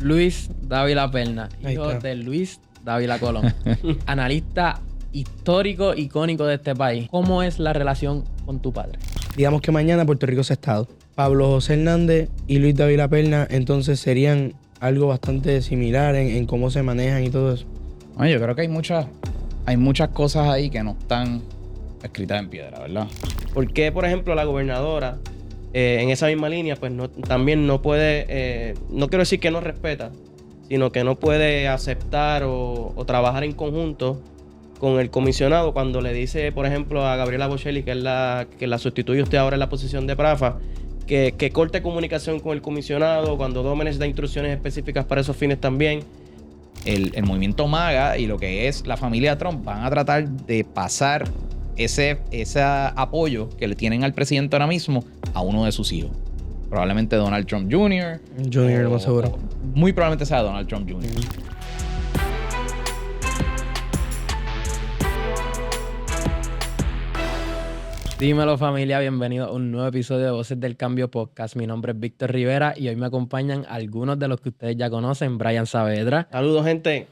Luis Dávila Perna, Ahí hijo está. de Luis Dávila Colón, analista histórico, icónico de este país. ¿Cómo es la relación con tu padre? Digamos que mañana Puerto Rico es estado. Pablo José Hernández y Luis Dávila Perna entonces serían algo bastante similar en cómo se manejan y todo eso. Bueno, yo creo que hay muchas cosas ahí que no están escritas en piedra, ¿verdad? ¿Por qué, por ejemplo, la gobernadora, en esa misma línea, pues también no puede, no quiero decir que no respeta, sino que no puede aceptar o trabajar en conjunto con el comisionado cuando le dice, por ejemplo, a Gabriela Bocelli, que la sustituye usted ahora en la posición de Prafa, que corte comunicación con el comisionado cuando Dómenes da instrucciones específicas para esos fines también? El movimiento MAGA y lo que es la familia Trump van a tratar de pasar ese apoyo que le tienen al presidente ahora mismo a uno de sus hijos. Probablemente Donald Trump Jr. Junior, lo más seguro. Muy probablemente sea Donald Trump Jr. Dímelo, familia, bienvenido a un nuevo episodio de Voces del Cambio Podcast. Mi nombre es Víctor Rivera y hoy me acompañan algunos de los que ustedes ya conocen: Brian Saavedra Saludos, gente.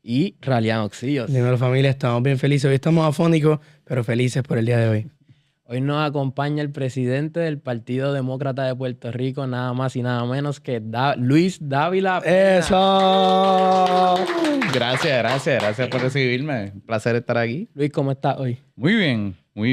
y Ralian Oxillos. Dímelo, familia, estamos bien felices. Hoy estamos afónicos, pero felices por el día de hoy. Hoy nos acompaña el presidente del Partido Demócrata de Puerto Rico, nada más y nada menos que Luis Dávila Perna. ¡Eso! Gracias por recibirme. Un placer estar aquí. Luis, ¿cómo estás hoy? Muy bien. Muy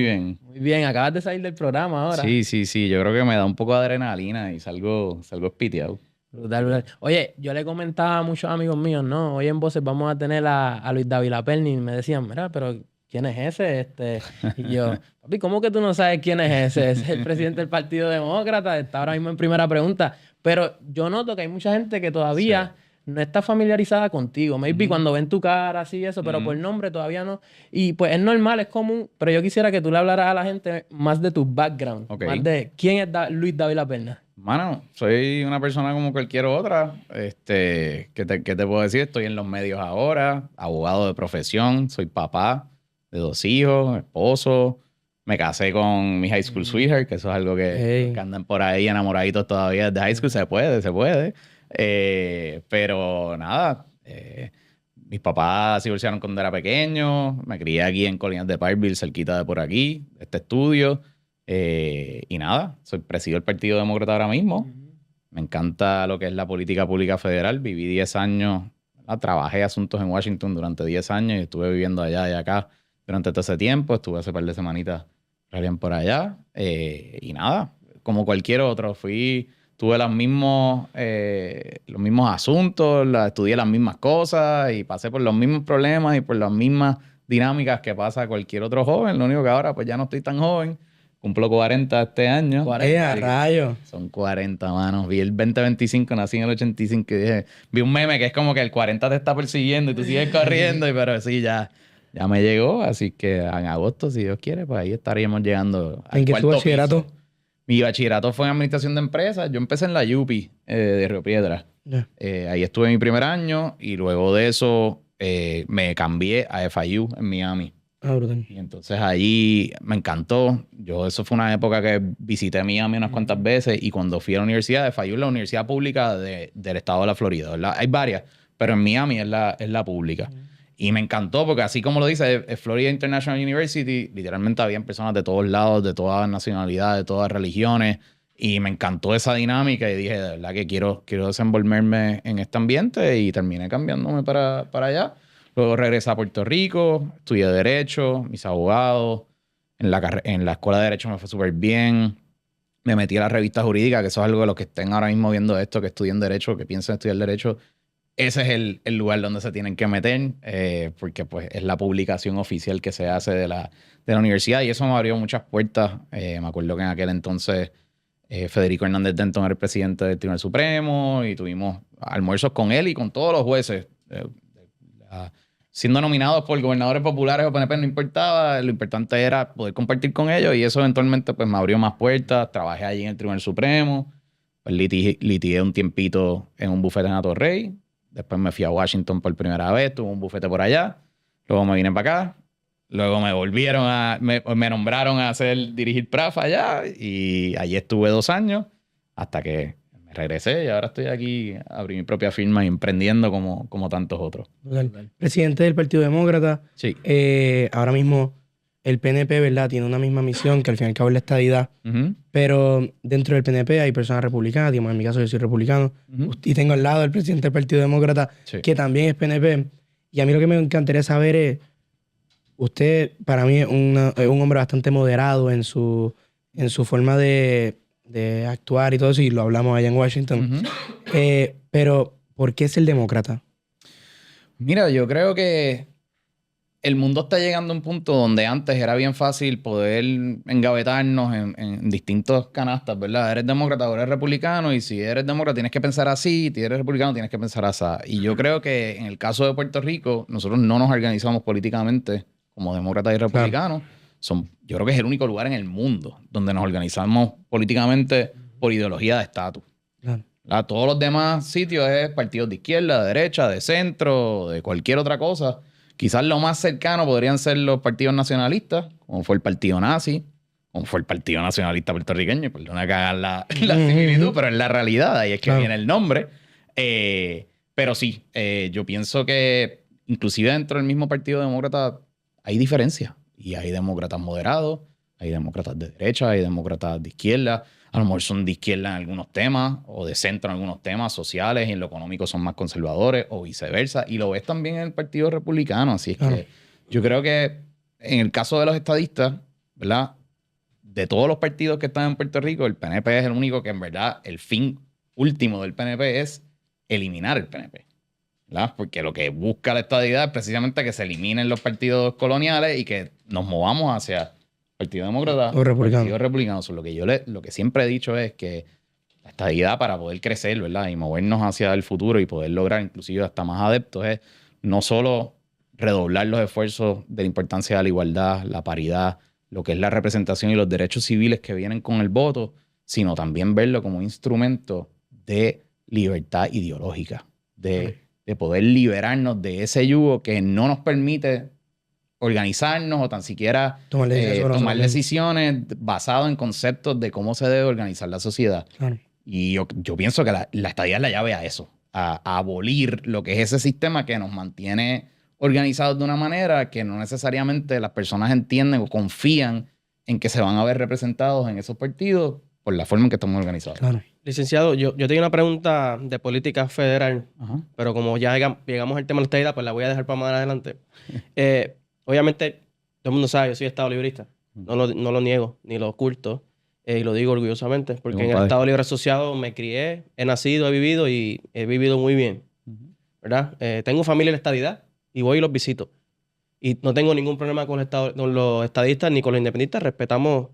bien, acabas de salir del programa ahora. Sí. Yo creo que me da un poco de adrenalina y salgo espiteado. Brutal. Oye, yo le comentaba a muchos amigos míos, ¿no? Hoy en Voces vamos a tener a Luis Dávila Perna y me decían, mira, pero ¿quién es ese? Y yo, papi, ¿cómo que tú no sabes quién es ese? Es el presidente del Partido Demócrata, está ahora mismo en primera pregunta. Pero yo noto que hay mucha gente que todavía no está familiarizada contigo. Maybe cuando ven tu cara, así eso, pero por nombre todavía no. Y pues es normal, es común, pero yo quisiera que tú le hablaras a la gente más de tu background, más de quién es Luis Dávila Perna. Mano, soy una persona como cualquier otra. ¿Qué te puedo decir? Estoy en los medios ahora, abogado de profesión, soy papá de 2 hijos, esposo. Me casé con mi high school sweetheart, que eso es algo que andan por ahí enamoraditos todavía de high school. Se puede. Pero nada, mis papás se divorciaron cuando era pequeño. Me crié aquí en Colinas de Parkville, cerquita de por aquí, este estudio. Y nada, presido el Partido Demócrata ahora mismo. Me encanta lo que es la política pública federal. Viví 10 años, ¿verdad? Trabajé asuntos en Washington durante 10 años y estuve viviendo allá y acá durante todo ese tiempo. Estuve hace un par de semanitas por allá. Y nada, como cualquier otro, tuve los mismos asuntos, estudié las mismas cosas y pasé por los mismos problemas y por las mismas dinámicas que pasa cualquier otro joven. Lo único que ahora pues ya no estoy tan joven. Cumplo 40 este año. 40, rayo. Son 40, mano. Vi el 2025, nací en el 85 y dije... Vi un meme que es como que el 40 te está persiguiendo y tú sigues corriendo. Pero sí, ya me llegó. Así que en agosto, si Dios quiere, pues ahí estaríamos llegando al ¿En qué tu cuarto bachillerato? piso. Mi bachillerato fue en Administración de Empresas. Yo empecé en la UPI de Río Piedras. Yeah. Ahí estuve mi primer año y luego de eso me cambié a FIU en Miami. Brutal. Y entonces allí me encantó. Eso fue una época que visité Miami unas cuantas veces y cuando fui a la universidad, FIU es la universidad pública del estado de la Florida, ¿verdad? Hay varias, pero en Miami es la pública. Y me encantó porque así como lo dice, es Florida International University, literalmente habían personas de todos lados, de todas nacionalidades, de todas religiones. Y me encantó esa dinámica y dije, de verdad que quiero desenvolverme en este ambiente y terminé cambiándome para allá. Luego regresé a Puerto Rico, estudié Derecho, mis abogados. En la escuela de Derecho me fue súper bien. Me metí a la revista jurídica, que eso es algo de los que estén ahora mismo viendo esto, que estudien Derecho, que piensen estudiar Derecho. Ese es el lugar donde se tienen que meter, porque pues es la publicación oficial que se hace de la universidad y eso me abrió muchas puertas. Me acuerdo que en aquel entonces Federico Hernández Denton era el presidente del Tribunal Supremo y tuvimos almuerzos con él y con todos los jueces. Siendo nominados por gobernadores populares o PNP no importaba, lo importante era poder compartir con ellos y eso eventualmente pues me abrió más puertas. Trabajé allí en el Tribunal Supremo, pues litigué un tiempito en un bufete en Atorrey, después me fui a Washington por primera vez, tuve un bufete por allá, luego me vine para acá, luego me nombraron a dirigir Prafa allá y allí estuve 2 años hasta que regresé y ahora estoy aquí, abrí mi propia firma y emprendiendo como tantos otros. Total. Presidente del Partido Demócrata. Sí. Ahora mismo el PNP, ¿verdad? Tiene una misma misión que al fin y al cabo es la estadidad. Ujú. Pero dentro del PNP hay personas republicanas. Digamos, en mi caso yo soy republicano. Ujú. Y tengo al lado el presidente del Partido Demócrata, Sí. que también es PNP. Y a mí lo que me encantaría saber es, usted para mí es un hombre bastante moderado en su forma de actuar y todo eso, y lo hablamos allá en Washington. Ujú. Pero, ¿por qué es el demócrata? Mira, yo creo que el mundo está llegando a un punto donde antes era bien fácil poder engavetarnos en distintos canastas, ¿verdad? Eres demócrata o eres republicano, y si eres demócrata tienes que pensar así, si eres republicano tienes que pensar así. Y yo creo que en el caso de Puerto Rico, nosotros no nos organizamos políticamente como demócratas y republicanos. Yo creo que es el único lugar en el mundo donde nos organizamos políticamente por ideología de estatus. Claro. Todos los demás sitios es partidos de izquierda, de derecha, de centro, de cualquier otra cosa. Quizás lo más cercano podrían ser los partidos nacionalistas, como fue el partido nazi, como fue el Partido Nacionalista Puertorriqueño. Perdona que hagan la similitud, pero es la realidad, ahí es que viene el nombre. Pero sí, yo pienso que inclusive dentro del mismo Partido Demócrata hay diferencias. Y hay demócratas moderados, hay demócratas de derecha, hay demócratas de izquierda. A lo mejor son de izquierda en algunos temas o de centro en algunos temas sociales, y en lo económico son más conservadores o viceversa. Y lo ves también en el Partido Republicano. Así es que yo creo que en el caso de los estadistas, ¿verdad? De todos los partidos que están en Puerto Rico, el PNP es el único que en verdad el fin último del PNP es eliminar el PNP. ¿Verdad? Porque lo que busca la estadidad es precisamente que se eliminen los partidos coloniales y que nos movamos hacia el Partido Demócrata o republicano. Partido Republicano. Lo que siempre he dicho es que la estadidad, para poder crecer, ¿verdad? Y movernos hacia el futuro y poder lograr inclusive hasta más adeptos, es no solo redoblar los esfuerzos de la importancia de la igualdad, la paridad, lo que es la representación y los derechos civiles que vienen con el voto, sino también verlo como un instrumento de libertad ideológica, de poder liberarnos de ese yugo que no nos permite organizarnos o tan siquiera tomar decisiones basadas en conceptos de cómo se debe organizar la sociedad. Claro. Y yo pienso que la estadía es la llave a eso, a abolir lo que es ese sistema que nos mantiene organizados de una manera que no necesariamente las personas entienden o confían en que se van a ver representados en esos partidos por la forma en que estamos organizados. Claro. Licenciado, yo tenía una pregunta de política federal, pero como ya llegamos al tema de la estadidad, pues la voy a dejar para más adelante. Obviamente, todo el mundo sabe, yo soy Estado librista. No lo niego, ni lo oculto, y lo digo orgullosamente, porque en el Estado Libre Asociado me crié, he nacido, he vivido y he vivido muy bien, ¿verdad? Tengo familia en la estadidad y voy y los visito. Y no tengo ningún problema con los estadistas ni con los independentistas, respetamos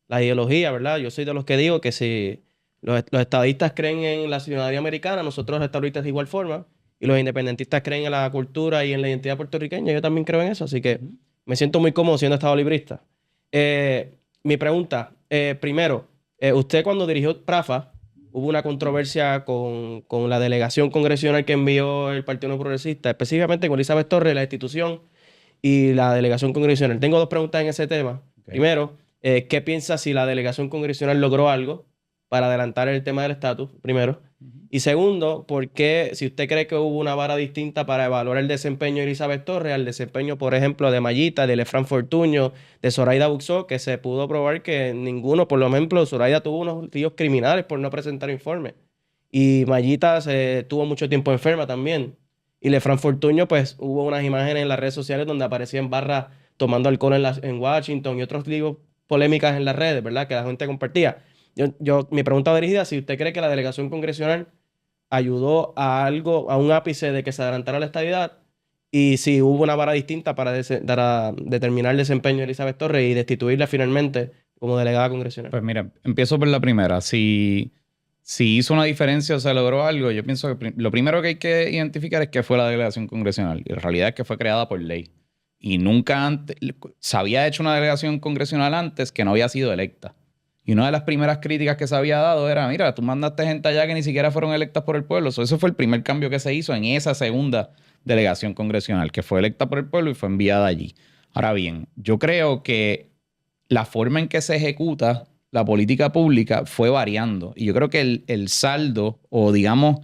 la ideología, ¿verdad? Yo soy de los que digo que si los estadistas creen en la ciudadanía americana, nosotros los estadistas de igual forma, y los independentistas creen en la cultura y en la identidad puertorriqueña, yo también creo en eso, así que me siento muy cómodo siendo estado librista. Mi pregunta, primero, usted cuando dirigió PRAFA, hubo una controversia con la delegación congresional que envió el Partido No Progresista, específicamente con Elizabeth Torres, la institución y la delegación congresional. Tengo dos preguntas en ese tema. Okay. Primero, ¿qué piensa si la delegación congresional logró algo para adelantar el tema del estatus? Primero. Y segundo, ¿por qué, si usted cree que hubo una vara distinta para evaluar el desempeño de Elizabeth Torres al desempeño, por ejemplo, de Mayita, de Lefran Fortuño, de Zoraida Buxó, que se pudo probar que ninguno, por ejemplo, Zoraida tuvo unos líos criminales por no presentar informe. Y Mayita tuvo mucho tiempo enferma también. Y Lefran Fortuño, pues, hubo unas imágenes en las redes sociales donde aparecía en barra tomando alcohol en Washington y otros líos polémicas en las redes, ¿verdad? Que la gente compartía. Mi pregunta dirigida, si usted cree que la delegación congresional ayudó a algo, a un ápice de que se adelantara la estadidad, y si hubo una vara distinta para determinar el desempeño de Elizabeth Torres y destituirla finalmente como delegada congresional. Pues mira, empiezo por la primera. Si hizo una diferencia o se logró algo, yo pienso que lo primero que hay que identificar es qué fue la delegación congresional. Y la realidad es que fue creada por ley. Y nunca antes se había hecho una delegación congresional antes que no había sido electa. Y una de las primeras críticas que se había dado era, mira, tú mandaste gente allá que ni siquiera fueron electas por el pueblo. Eso fue el primer cambio que se hizo en esa segunda delegación congresional, que fue electa por el pueblo y fue enviada allí. Ahora bien, yo creo que la forma en que se ejecuta la política pública fue variando. Y yo creo que el saldo, o digamos,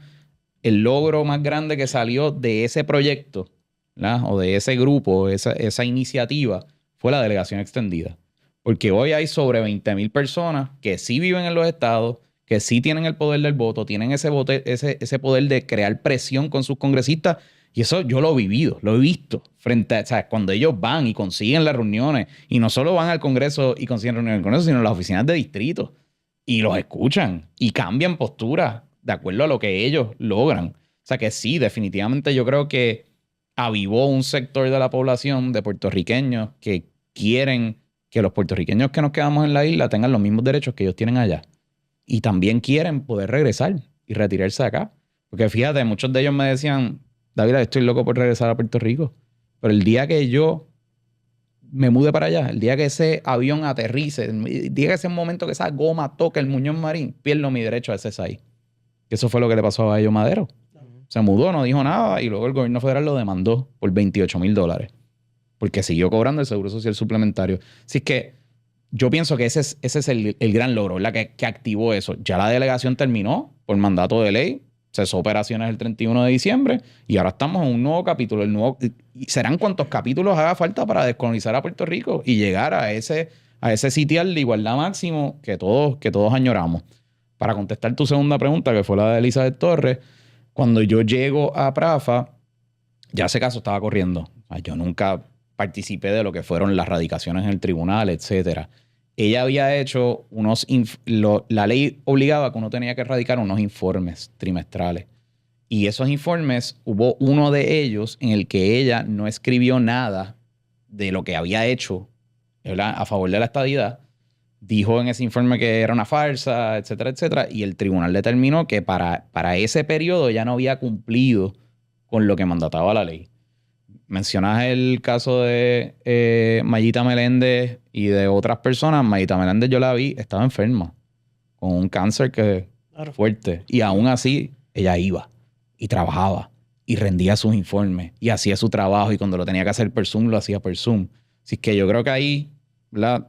el logro más grande que salió de ese proyecto, ¿verdad? O de ese grupo, esa iniciativa, fue la delegación extendida. Porque hoy hay sobre 20,000 personas que sí viven en los estados, que sí tienen el poder del voto, tienen ese poder de crear presión con sus congresistas. Y eso yo lo he vivido, lo he visto. O sea, cuando ellos van y consiguen las reuniones, y no solo van al Congreso y consiguen reuniones en el Congreso, sino en las oficinas de distrito, y los escuchan y cambian posturas de acuerdo a lo que ellos logran. O sea que sí, definitivamente yo creo que avivó un sector de la población de puertorriqueños que quieren que los puertorriqueños que nos quedamos en la isla tengan los mismos derechos que ellos tienen allá. Y también quieren poder regresar y retirarse de acá. Porque fíjate, muchos de ellos me decían, David, estoy loco por regresar a Puerto Rico. Pero el día que yo me mude para allá, el día que ese avión aterrice, el día que ese momento que esa goma toque el Muñoz Marín, pierdo mi derecho a ese SAI. Eso fue lo que le pasó a Bayo Madero. Se mudó, no dijo nada y luego el gobierno federal lo demandó por $28,000 porque siguió cobrando el seguro social suplementario. Así que yo pienso que ese es el gran logro, ¿verdad? Que activó eso. Ya la delegación terminó por mandato de ley, cesó operaciones el 31 de diciembre y ahora estamos en un nuevo capítulo. Y serán cuantos capítulos haga falta para descolonizar a Puerto Rico y llegar a ese sitial de igualdad máximo que todos añoramos. Para contestar tu segunda pregunta, que fue la de Elizabeth Torres, cuando yo llego a Prafa, ya ese caso estaba corriendo. Yo nunca participé de lo que fueron las radicaciones en el tribunal, etcétera. Ella había hecho la ley obligaba que uno tenía que radicar unos informes trimestrales. Y esos informes, hubo uno de ellos en el que ella no escribió nada de lo que había hecho, ¿verdad?, a favor de la estadidad. Dijo en ese informe que era una farsa, etcétera, etcétera. Y el tribunal determinó que para ese periodo ya no había cumplido con lo que mandataba la ley. Mencionas el caso de Mayita Meléndez y de otras personas. Mayita Meléndez yo la vi, estaba enferma con un cáncer fuerte. Y aún así ella iba y trabajaba y rendía sus informes y hacía su trabajo. Y cuando lo tenía que hacer por Zoom, lo hacía por Zoom. Así que yo creo que ahí, ¿verdad?,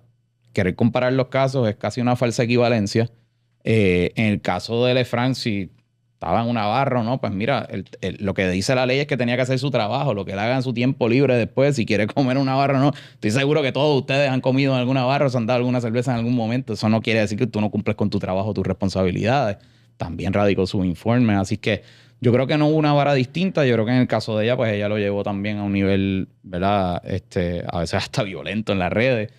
querer comparar los casos es casi una falsa equivalencia. En el caso de Lefranc, si estaba en una barra, ¿no? Pues mira, lo que dice la ley es que tenía que hacer su trabajo, lo que él haga en su tiempo libre después, si quiere comer una barra o no. Estoy seguro que todos ustedes han comido en alguna barra o se han dado alguna cerveza en algún momento. Eso no quiere decir que tú no cumples con tu trabajo, tus responsabilidades. También radicó sus informes. Así que yo creo que no hubo una vara distinta. Yo creo que en el caso de ella, pues ella lo llevó también a un nivel, ¿verdad?, a veces hasta violento en las redes.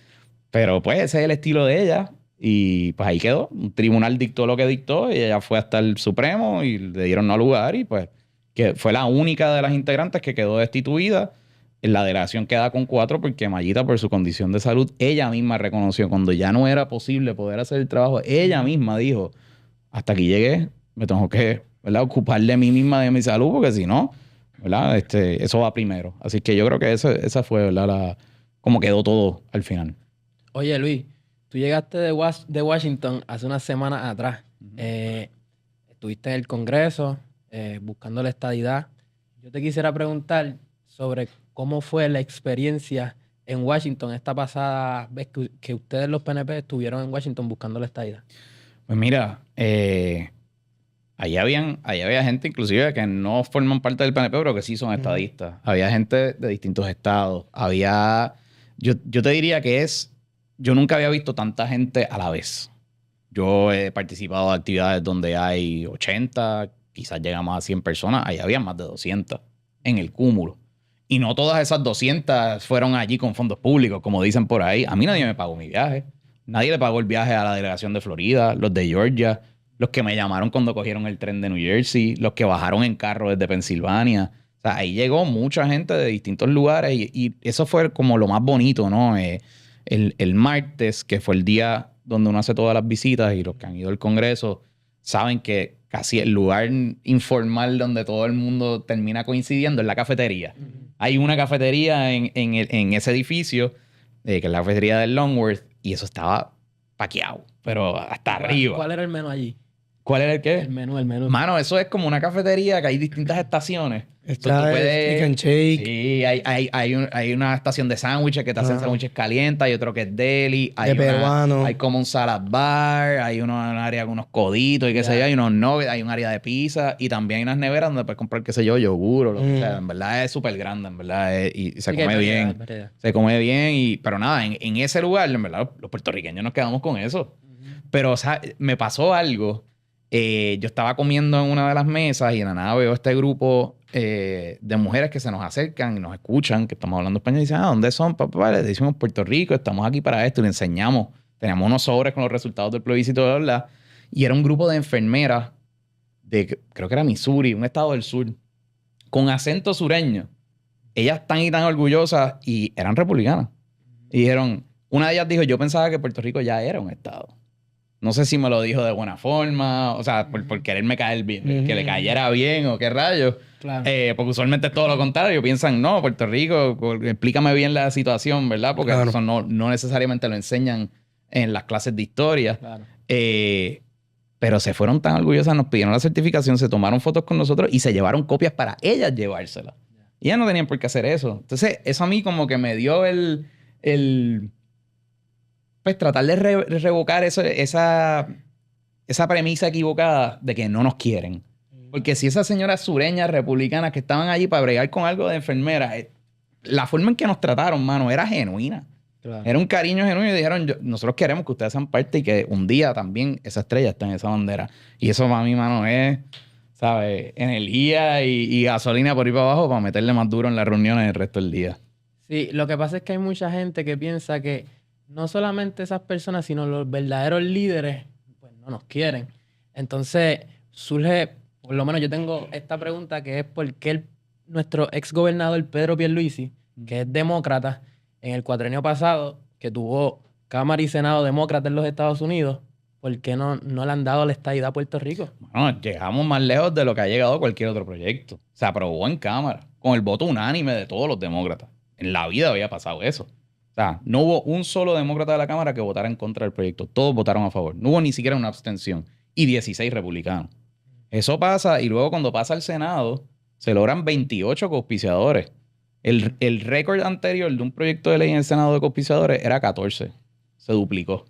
Pero pues ese es el estilo de ella y pues ahí quedó. Un tribunal dictó lo que dictó y ella fue hasta el Supremo y le dieron no lugar y pues que fue la única de las integrantes que quedó destituida. La delegación queda con 4 porque Mayita, por su condición de salud, ella misma reconoció cuando ya no era posible poder hacer el trabajo. Ella misma dijo, hasta aquí llegué, me tengo que, ¿verdad?, ocupar de mí misma, de mi salud, porque si no, ¿verdad?, eso va primero. Así que yo creo que esa fue, ¿verdad?, como quedó todo al final. Oye, Luis, tú llegaste de Washington hace unas semanas atrás. Estuviste en el Congreso buscando la estadidad. Yo te quisiera preguntar sobre cómo fue la experiencia en Washington esta pasada vez que ustedes los PNP estuvieron en Washington buscando la estadidad. Pues mira, allá había gente inclusive que no forman parte del PNP, pero que sí son estadistas. Había gente de distintos estados. Yo te diría que yo nunca había visto tanta gente a la vez. Yo he participado de actividades donde hay 80, quizás llegamos a 100 personas. Ahí había más de 200 en el cúmulo. Y no todas esas 200 fueron allí con fondos públicos, como dicen por ahí. A mí nadie me pagó mi viaje. Nadie le pagó el viaje a la delegación de Florida, los de Georgia, los que me llamaron cuando cogieron el tren de New Jersey, los que bajaron en carro desde Pensilvania. O sea, ahí llegó mucha gente de distintos lugares y eso fue como lo más bonito, ¿no? El martes, que fue el día donde uno hace todas las visitas y los que han ido al Congreso saben que casi el lugar informal donde todo el mundo termina coincidiendo es la cafetería. Hay una cafetería en ese edificio, que es la cafetería del Longworth, y eso estaba paqueado, pero hasta arriba. ¿Cuál era el menú allí? ¿Cuál era el qué? El menú. Mano, eso es como una cafetería que hay distintas estaciones. Está el Stick and Shake. Sí, hay una estación de sándwiches que te hacen sándwiches calientes, hay otro que es deli, hay peruano. hay como un salad bar, hay un área con unos coditos y qué sé yo, hay unos nuggets, hay un área de pizza y también hay unas neveras donde puedes comprar, qué sé yo, yogur o lo que sea. En verdad es súper grande, en verdad, y se come bien. Se come bien, pero nada, en ese lugar, en verdad, los puertorriqueños nos quedamos con eso. Pero, o sea, me pasó algo. Yo estaba comiendo en una de las mesas y en la nada veo este grupo de mujeres que se nos acercan y nos escuchan, que estamos hablando español y dicen, ¿dónde son? Papá, les decimos Puerto Rico, estamos aquí para esto y le enseñamos. Teníamos unos sobres con los resultados del plebiscito, bla, bla, bla. Y era un grupo de enfermeras de, creo que era Missouri, un estado del sur, con acento sureño. Ellas tan y tan orgullosas y eran republicanas. Y dijeron, una de ellas dijo, yo pensaba que Puerto Rico ya era un estado. No sé si me lo dijo de buena forma, o sea, por quererme caer bien, que le cayera bien o qué rayos. Claro. Porque usualmente es todo lo contrario. Piensan, no, Puerto Rico, explícame bien la situación, ¿verdad? Porque eso no necesariamente lo enseñan en las clases de historia. Claro. Pero se fueron tan orgullosas, nos pidieron la certificación, se tomaron fotos con nosotros y se llevaron copias para ellas llevárselas. Y ellas no tenían por qué hacer eso. Entonces, eso a mí como que me dio pues tratar de revocar esa premisa equivocada de que no nos quieren. Porque si esas señoras sureñas republicanas que estaban allí para bregar con algo de enfermera, la forma en que nos trataron, mano, era genuina. Claro. Era un cariño genuino y dijeron, nosotros queremos que ustedes sean parte y que un día también esa estrella esté en esa bandera. Y eso para mí, mano, es, ¿sabes? Energía y gasolina por ir para abajo para meterle más duro en las reuniones el resto del día. Sí, lo que pasa es que hay mucha gente que piensa que no solamente esas personas, sino los verdaderos líderes, pues no nos quieren. Entonces surge, por lo menos yo tengo esta pregunta que es ¿por qué nuestro ex gobernador Pedro Pierluisi, que es demócrata, en el cuatrenio pasado, que tuvo Cámara y Senado demócrata en los Estados Unidos, ¿por qué no le han dado la estadidad a Puerto Rico? Bueno, llegamos más lejos de lo que ha llegado cualquier otro proyecto. Se aprobó en Cámara, con el voto unánime de todos los demócratas. En la vida había pasado eso. O sea, no hubo un solo demócrata de la Cámara que votara en contra del proyecto. Todos votaron a favor. No hubo ni siquiera una abstención. Y 16 republicanos. Eso pasa y luego cuando pasa al Senado se logran 28 coauspiciadores. El récord anterior de un proyecto de ley en el Senado de coauspiciadores era 14. Se duplicó.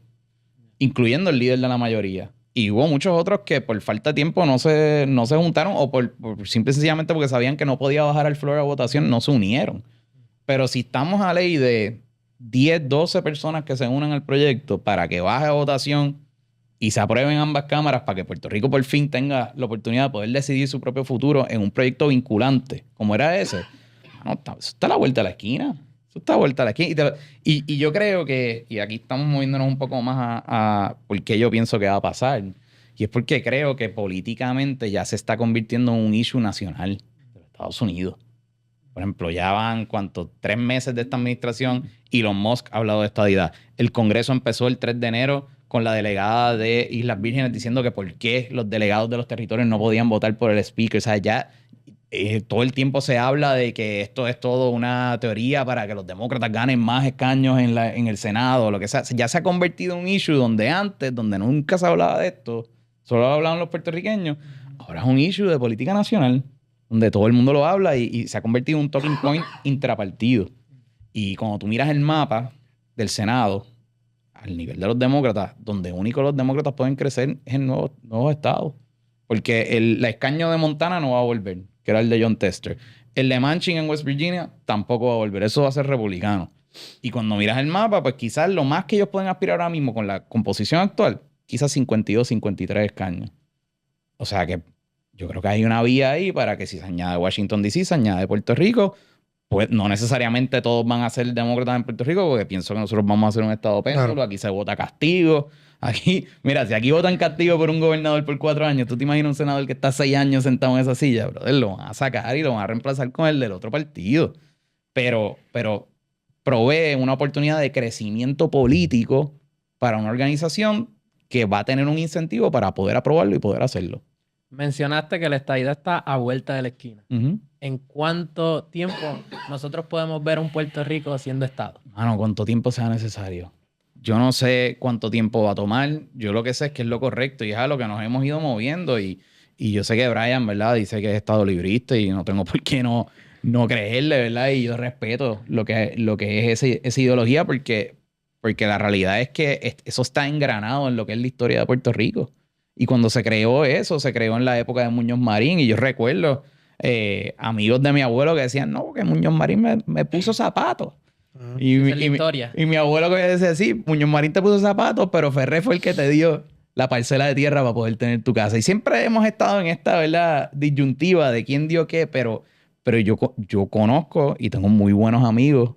Incluyendo el líder de la mayoría. Y hubo muchos otros que por falta de tiempo no se juntaron o por simple y sencillamente porque sabían que no podía bajar al floor a votación, no se unieron. Pero si estamos a ley de 10, 12 personas que se unan al proyecto para que baje a votación y se aprueben ambas cámaras para que Puerto Rico por fin tenga la oportunidad de poder decidir su propio futuro en un proyecto vinculante, como era ese, no, eso está a la vuelta de la esquina. Eso está a la vuelta de la esquina. Y yo creo que, y aquí estamos moviéndonos un poco más a por qué yo pienso que va a pasar, y es porque creo que políticamente ya se está convirtiendo en un issue nacional de los Estados Unidos. Por ejemplo, ya van, 3 meses de esta administración, Elon Musk ha hablado de estadidad. El Congreso empezó el 3 de enero con la delegada de Islas Vírgenes diciendo que por qué los delegados de los territorios no podían votar por el speaker. O sea, ya todo el tiempo se habla de que esto es todo una teoría para que los demócratas ganen más escaños en el Senado o lo que sea. Ya se ha convertido en un issue donde nunca se hablaba de esto, solo hablaban los puertorriqueños. Ahora es un issue de política nacional, donde todo el mundo lo habla y se ha convertido en un talking point intrapartido. Y cuando tú miras el mapa del Senado, al nivel de los demócratas, donde único los demócratas pueden crecer es en nuevos estados. Porque el escaño de Montana no va a volver, que era el de Jon Tester. El de Manchin en West Virginia tampoco va a volver. Eso va a ser republicano. Y cuando miras el mapa, pues quizás lo más que ellos pueden aspirar ahora mismo con la composición actual, quizás 52, 53 escaños. O sea que yo creo que hay una vía ahí para que si se añade Washington D.C., se añade Puerto Rico, pues no necesariamente todos van a ser demócratas en Puerto Rico, porque pienso que nosotros vamos a ser un estado péndulo. Claro. Aquí se vota castigo. Aquí, mira, si aquí votan castigo por un gobernador por 4 años, ¿tú te imaginas un senador que está 6 años sentado en esa silla? Brother, lo van a sacar y lo van a reemplazar con el del otro partido. Pero provee una oportunidad de crecimiento político para una organización que va a tener un incentivo para poder aprobarlo y poder hacerlo. Mencionaste que la estadidad está a vuelta de la esquina. ¿En cuánto tiempo nosotros podemos ver un Puerto Rico siendo estado? Mano, ¿cuánto tiempo sea necesario? Yo no sé cuánto tiempo va a tomar. Yo lo que sé es que es lo correcto y es a lo que nos hemos ido moviendo. Y yo sé que Brian, ¿verdad? Dice que es estado librista y no tengo por qué no creerle, ¿verdad? Y yo respeto lo que es esa ideología porque la realidad es que eso está engranado en lo que es la historia de Puerto Rico. Y cuando se creó eso, se creó en la época de Muñoz Marín. Y yo recuerdo amigos de mi abuelo que decían, no, que Muñoz Marín me puso zapatos. Y, Esa es la historia. y mi abuelo que decía, sí, Muñoz Marín te puso zapatos, pero Ferré fue el que te dio la parcela de tierra para poder tener tu casa. Y siempre hemos estado en esta, ¿verdad?, disyuntiva de quién dio qué, pero yo conozco y tengo muy buenos amigos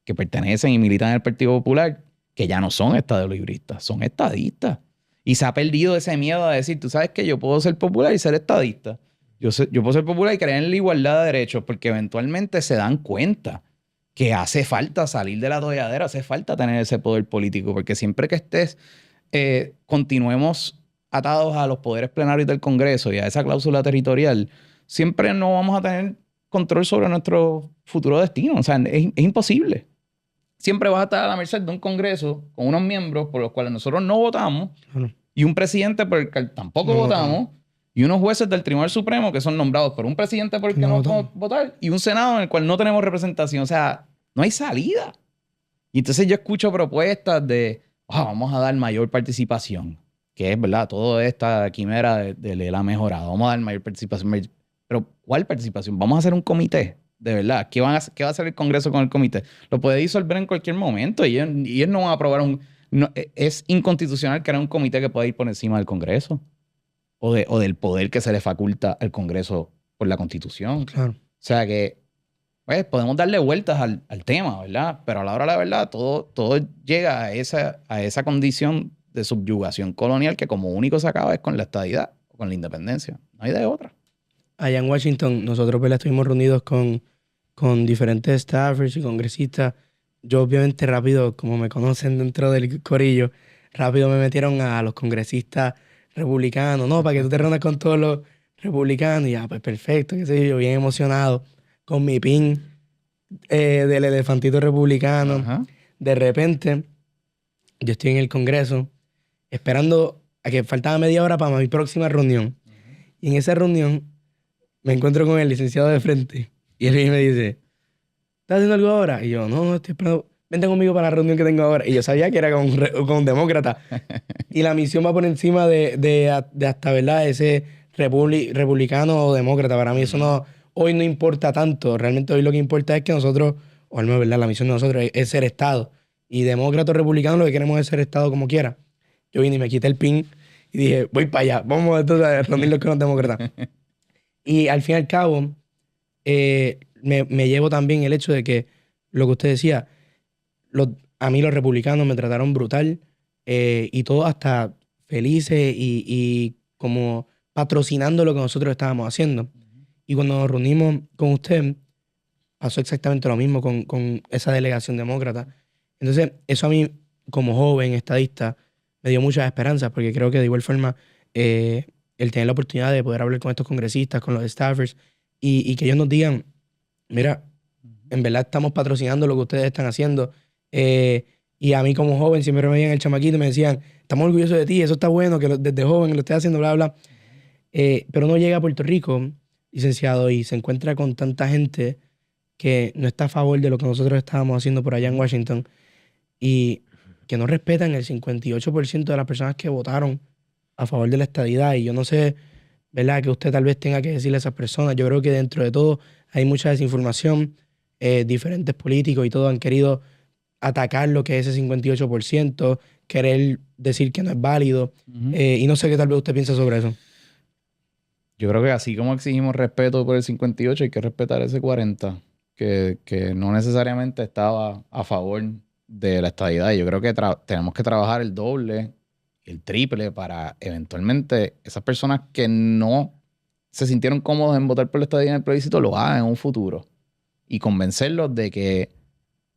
que pertenecen y militan en el Partido Popular que ya no son estadolibristas, son estadistas. Y se ha perdido ese miedo a decir, tú sabes que yo puedo ser popular y ser estadista. Yo puedo ser popular y creer en la igualdad de derechos porque eventualmente se dan cuenta que hace falta salir de la atolladera, hace falta tener ese poder político, porque siempre que continuemos atados a los poderes plenarios del Congreso y a esa cláusula territorial, siempre no vamos a tener control sobre nuestro futuro destino. O sea, es imposible. Siempre vas a estar a la merced de un Congreso con unos miembros por los cuales nosotros no votamos y un presidente por el que tampoco votamos y unos jueces del Tribunal Supremo que son nombrados por un presidente por el que no podemos votar y un Senado en el cual no tenemos representación. O sea, no hay salida. Y entonces yo escucho propuestas de vamos a dar mayor participación, que es verdad, toda esta quimera de la mejorada. Vamos a dar mayor participación. Pero ¿cuál participación? Vamos a hacer un comité, de verdad. ¿Qué va a hacer el Congreso con el comité? Lo puede disolver en cualquier momento y ellos no van a aprobar es inconstitucional crear un comité que pueda ir por encima del Congreso o del poder que se le faculta al Congreso por la Constitución. Claro. O sea que pues, podemos darle vueltas al tema, ¿verdad? Pero a la hora de la verdad, todo llega a esa condición de subyugación colonial que como único se acaba es con la estadidad o con la independencia. No hay de otra. Allá en Washington, nosotros pues, estuvimos reunidos con diferentes staffers y congresistas. Yo obviamente rápido, como me conocen dentro del corillo, rápido me metieron a los congresistas republicanos, ¿no? Para que tú te reúnas con todos los republicanos. Y ya, pues perfecto, qué sé yo, bien emocionado, con mi pin del elefantito republicano. Ajá. De repente, yo estoy en el Congreso esperando a que faltaba media hora para mi próxima reunión. Y en esa reunión me encuentro con el licenciado de frente y él me dice, ¿estás haciendo algo ahora? Y yo, no, estoy esperando, vente conmigo para la reunión que tengo ahora. Y yo sabía que era con un demócrata. Y la misión va por encima de hasta, ¿verdad? Ese republicano o demócrata. Para mí eso hoy no importa tanto. Realmente hoy lo que importa es que nosotros, o al menos, ¿verdad? La misión de nosotros es ser Estado. Y demócrata o republicano lo que queremos es ser Estado como quiera. Yo vine y me quité el pin y dije, voy para allá, vamos entonces a reunirnos con los demócratas. Y al fin y al cabo, me llevo también el hecho de que lo que usted decía, a mí los republicanos me trataron brutal y todos hasta felices y como patrocinando lo que nosotros estábamos haciendo. Y cuando nos reunimos con usted, pasó exactamente lo mismo con esa delegación demócrata. Entonces, eso a mí, como joven estadista, me dio muchas esperanzas porque creo que de igual forma el tener la oportunidad de poder hablar con estos congresistas, con los staffers y que ellos nos digan, mira, en verdad estamos patrocinando lo que ustedes están haciendo. Y a mí como joven siempre me veían el chamaquito y me decían, estamos orgullosos de ti, eso está bueno, que desde joven lo estés haciendo, bla, bla. Pero uno llega a Puerto Rico, licenciado, y se encuentra con tanta gente que no está a favor de lo que nosotros estábamos haciendo por allá en Washington y que no respetan el 58% de las personas que votaron a favor de la estadidad. Y yo no sé, ¿verdad?, que usted tal vez tenga que decirle a esas personas. Yo creo que dentro de todo hay mucha desinformación. Diferentes políticos y todo han querido atacar lo que es ese 58%, querer decir que no es válido. Y no sé qué tal vez usted piensa sobre eso. Yo creo que así como exigimos respeto por el 58, hay que respetar ese 40%, que no necesariamente estaba a favor de la estadidad. Yo creo que tenemos que trabajar el doble, el triple, para eventualmente esas personas que no se sintieron cómodos en votar por la estadidad en el plebiscito lo hagan en un futuro. Y convencerlos de que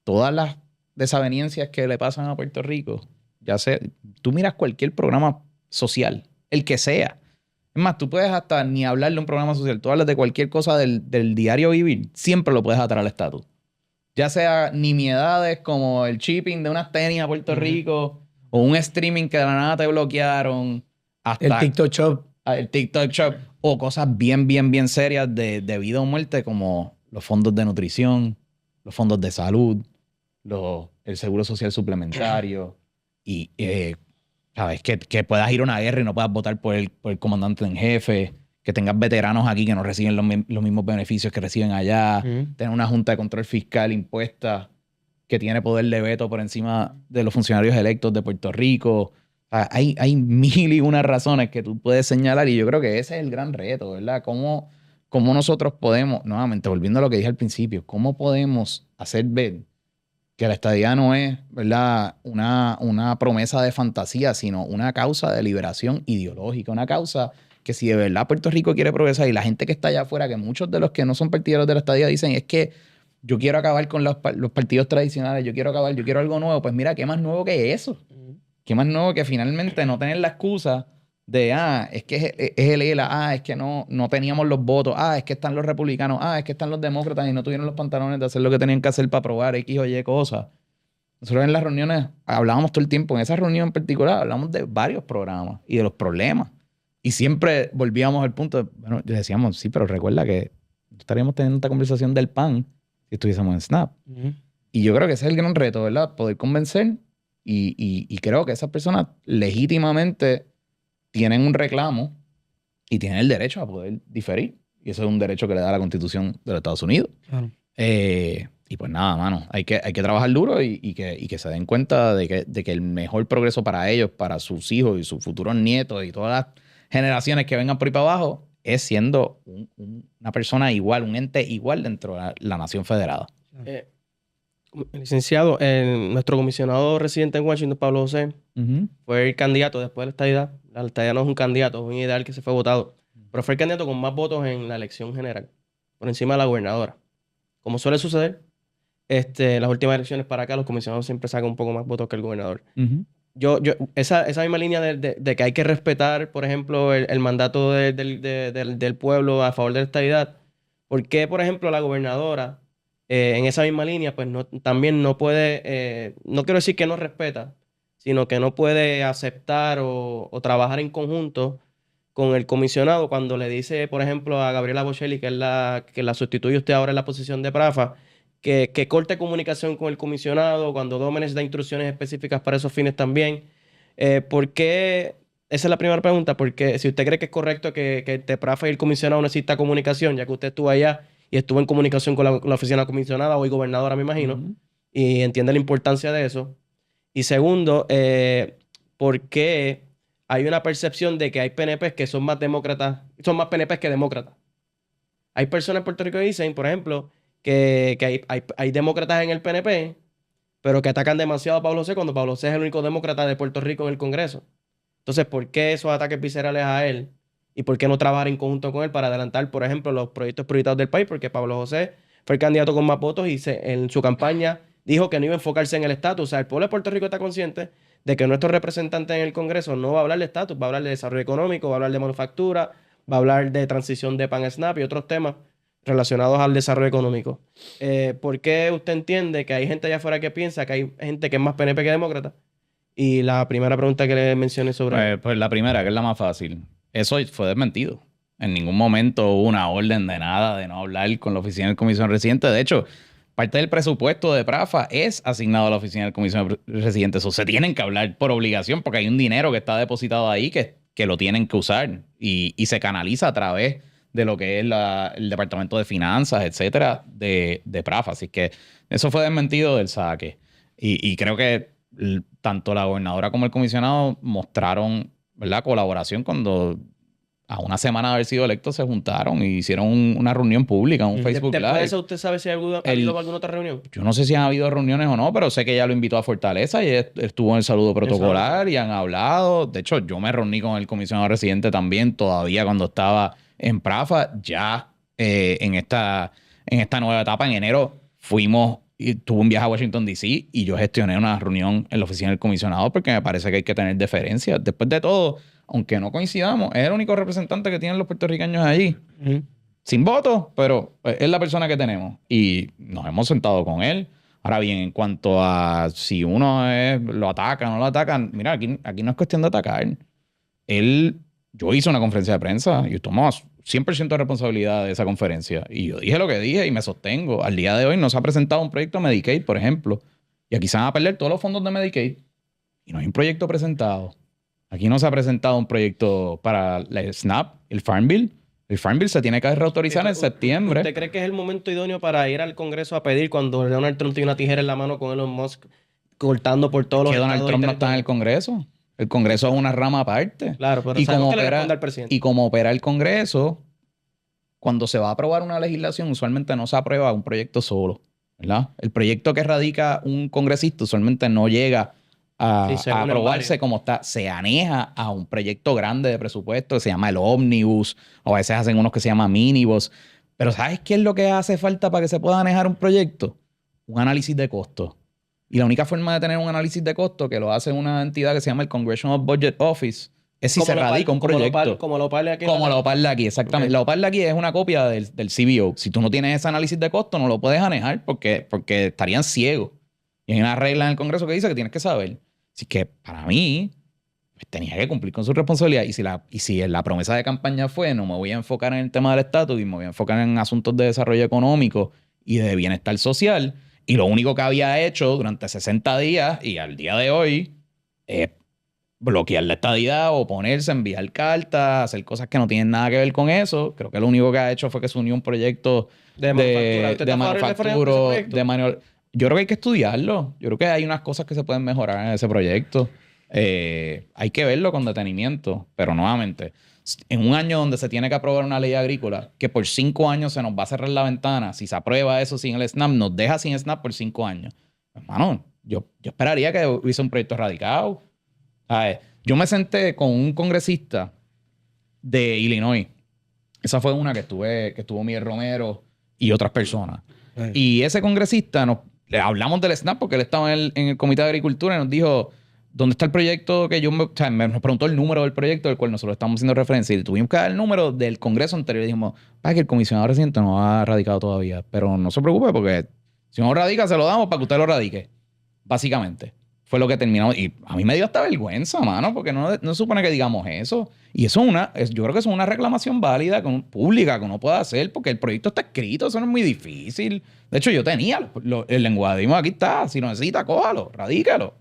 todas las desavenencias que le pasan a Puerto Rico, ya sea, tú miras cualquier programa social, el que sea. Es más, tú puedes hasta ni hablar de un programa social. Tú hablas de cualquier cosa del diario vivir, siempre lo puedes atar al estatus. ya sea nimiedades como el shipping de unas tenis a Puerto Rico o un streaming que de la nada te bloquearon, hasta El TikTok Shop. el TikTok Shop, o cosas bien serias de vida o muerte como los fondos de nutrición, los fondos de salud, el seguro social suplementario y ¿sabes? Que puedas ir a una guerra y no puedas votar por el comandante en jefe, que tengas veteranos aquí que no reciben los mismos beneficios que reciben allá, tener una junta de control fiscal impuesta que tiene poder de veto por encima de los funcionarios electos de Puerto Rico. O sea, hay mil y unas razones que tú puedes señalar y yo creo que ese es el gran reto, ¿verdad? ¿Cómo nosotros podemos, nuevamente, volviendo a lo que dije al principio, cómo podemos hacer ver que la estadidad no es, ¿verdad?, una promesa de fantasía, sino una causa de liberación ideológica, una causa que si de verdad Puerto Rico quiere progresar y la gente que está allá afuera, que muchos de los que no son partidarios de la estadidad dicen, es que yo quiero acabar con los partidos tradicionales, yo quiero algo nuevo, pues mira, ¿qué más nuevo que eso? ¿Qué más nuevo que finalmente no tener la excusa de, es que es el ELA, es que no teníamos los votos, es que están los republicanos, es que están los demócratas y no tuvieron los pantalones de hacer lo que tenían que hacer para aprobar X o Y cosas? Nosotros en las reuniones hablábamos todo el tiempo, en esa reunión en particular hablamos de varios programas y de los problemas. Y siempre volvíamos al punto de, bueno, decíamos, sí, pero recuerda que estaríamos teniendo esta conversación del PAN si estuviésemos en Snap. Y yo creo que ese es el gran reto, ¿verdad? Poder convencer y creo que esas personas legítimamente tienen un reclamo y tienen el derecho a poder diferir. Y eso es un derecho que le da la Constitución de los Estados Unidos. Claro. Y pues nada, mano, hay que trabajar duro y que se den cuenta de que el mejor progreso para ellos, para sus hijos y sus futuros nietos y todas las generaciones que vengan por ahí para abajo es siendo una persona igual, un ente igual dentro de la nación federada. Licenciado, nuestro comisionado residente en Washington, Pablo José, fue el candidato después de la estadidad. La estadidad no es un candidato, es un ideal que se fue votado. Pero fue el candidato con más votos en la elección general, por encima de la gobernadora. Como suele suceder, las últimas elecciones para acá, los comisionados siempre sacan un poco más votos que el gobernador. Esa misma línea de que hay que respetar, por ejemplo, el mandato del pueblo a favor de la estadidad. ¿Por qué, por ejemplo, la gobernadora, en esa misma línea, pues también no puede, no quiero decir que no respeta, sino que no puede aceptar o trabajar en conjunto con el comisionado cuando le dice, por ejemplo, a Gabriela Bocelli, que la sustituye usted ahora en la posición de Prafa, que corte comunicación con el comisionado cuando Dómenes da instrucciones específicas para esos fines también? ¿Por qué? Esa es la primera pregunta, porque si usted cree que es correcto que Prafa y el comisionado no exista comunicación, ya que usted estuvo allá y estuvo en comunicación con la oficina comisionada, hoy gobernadora, me imagino, y entiende la importancia de eso. Y segundo, ¿por qué hay una percepción de que hay PNPs que son más demócratas, son más PNPs que demócratas? Hay personas en Puerto Rico que dicen, por ejemplo, que hay demócratas en el PNP, pero que atacan demasiado a Pablo José cuando Pablo José es el único demócrata de Puerto Rico en el Congreso. Entonces, ¿por qué esos ataques viscerales a él? ¿Y por qué no trabajar en conjunto con él para adelantar, por ejemplo, los proyectos prioritarios del país? Porque Pablo José fue el candidato con más votos y en su campaña dijo que no iba a enfocarse en el estatus. O sea, el pueblo de Puerto Rico está consciente de que nuestro representante en el Congreso no va a hablar de estatus, va a hablar de desarrollo económico, va a hablar de manufactura, va a hablar de transición de PAN-SNAP y otros temas relacionados al desarrollo económico. ¿Por qué usted entiende que hay gente allá afuera que piensa que hay gente que es más PNP que demócrata? Y la primera pregunta que le mencioné sobre... Pues la primera, que es la más fácil. Eso fue desmentido. En ningún momento hubo una orden de nada, de no hablar con la oficina del comisionado residente. De hecho, parte del presupuesto de Prafa es asignado a la oficina del comisionado residente. Eso se tienen que hablar por obligación porque hay un dinero que está depositado ahí que lo tienen que usar y se canaliza a través de lo que es el Departamento de Finanzas, etcétera, de Prafa. Así que eso fue desmentido del saque. Y creo que tanto la gobernadora como el comisionado mostraron, ¿verdad?, colaboración cuando a una semana de haber sido electos se juntaron y hicieron una reunión pública, un Facebook Live. Después de eso, ¿usted sabe si ha habido alguna otra reunión? Yo no sé si han habido reuniones o no, pero sé que ella lo invitó a Fortaleza y estuvo en el saludo protocolar y han hablado. De hecho, yo me reuní con el comisionado residente también todavía cuando estaba en Prafa. Ya en esta nueva etapa, en enero, tuve un viaje a Washington, D.C. y yo gestioné una reunión en la oficina del comisionado porque me parece que hay que tener deferencia. Después de todo, aunque no coincidamos, es el único representante que tienen los puertorriqueños allí. O sin voto, pero es la persona que tenemos. Y nos hemos sentado con él. Ahora bien, en cuanto a si uno lo ataca o no lo atacan, mira, aquí no es cuestión de atacar. Yo hice una conferencia de prensa y tomamos 100% de responsabilidad de esa conferencia. Y yo dije lo que dije y me sostengo. Al día de hoy no se ha presentado un proyecto de Medicaid, por ejemplo. Y aquí se van a perder todos los fondos de Medicaid. Y no hay un proyecto presentado. Aquí no se ha presentado un proyecto para el SNAP, el Farm Bill. El Farm Bill se tiene que reautorizar en septiembre. ¿Usted cree que es el momento idóneo para ir al Congreso a pedir cuando Donald Trump tiene una tijera en la mano con Elon Musk cortando por todos los que estados? Donald Trump no está en el Congreso. El Congreso es una rama aparte. Claro, pero y sabemos que le responde al presidente. Y como opera el Congreso, cuando se va a aprobar una legislación, usualmente no se aprueba un proyecto solo, ¿verdad? El proyecto que radica un congresista usualmente no llega a aprobarse como está. Se aneja a un proyecto grande de presupuesto que se llama el Omnibus, o a veces hacen unos que se llama Minibus. Pero ¿sabes qué es lo que hace falta para que se pueda anejar un proyecto? Un análisis de costos. Y la única forma de tener un análisis de costo que lo hace una entidad que se llama el Congressional Budget Office es si se radica un proyecto. Como lo OPAL de aquí. Como la OPAL de aquí, exactamente. Okay. La OPAL de aquí es una copia del CBO. Si tú no tienes ese análisis de costo, no lo puedes manejar porque estarían ciegos. Y hay una regla en el Congreso que dice que tienes que saber. Así que para mí, pues, tenía que cumplir con su responsabilidad. Y si la promesa de campaña fue no me voy a enfocar en el tema del estatus y me voy a enfocar en asuntos de desarrollo económico y de bienestar social. Y lo único que había hecho durante 60 días y al día de hoy es bloquear la estadidad, oponerse, enviar cartas, hacer cosas que no tienen nada que ver con eso. Creo que lo único que ha hecho fue que se unió un proyecto de manufactura. Yo creo que hay que estudiarlo. Yo creo que hay unas cosas que se pueden mejorar en ese proyecto. Hay que verlo con detenimiento. Pero nuevamente, en un año donde se tiene que aprobar una ley agrícola, que por 5 años se nos va a cerrar la ventana, si se aprueba eso sin el SNAP, nos deja sin SNAP por 5 años. Hermano, yo esperaría que hubiese un proyecto radicado. Yo me senté con un congresista de Illinois. Esa fue una que estuvo Miguel Romero y otras personas. Y ese congresista, le hablamos del SNAP porque él estaba en el Comité de Agricultura y nos dijo... ¿Dónde está el proyecto que nos preguntó el número del proyecto del cual nosotros estamos haciendo referencia? Y tuvimos que dar el número del Congreso anterior. Y dijimos, que el comisionado residente no ha radicado todavía. Pero no se preocupe porque si no radica, se lo damos para que usted lo radique. Básicamente. Fue lo que terminamos. Y a mí me dio hasta vergüenza, mano, porque no se supone que digamos eso. Y eso yo creo que es una reclamación válida, pública, que uno puede hacer porque el proyecto está escrito. Eso no es muy difícil. De hecho, yo tenía el lenguaje. Dijimos, aquí está. Si lo necesita, cójalo, radícalo.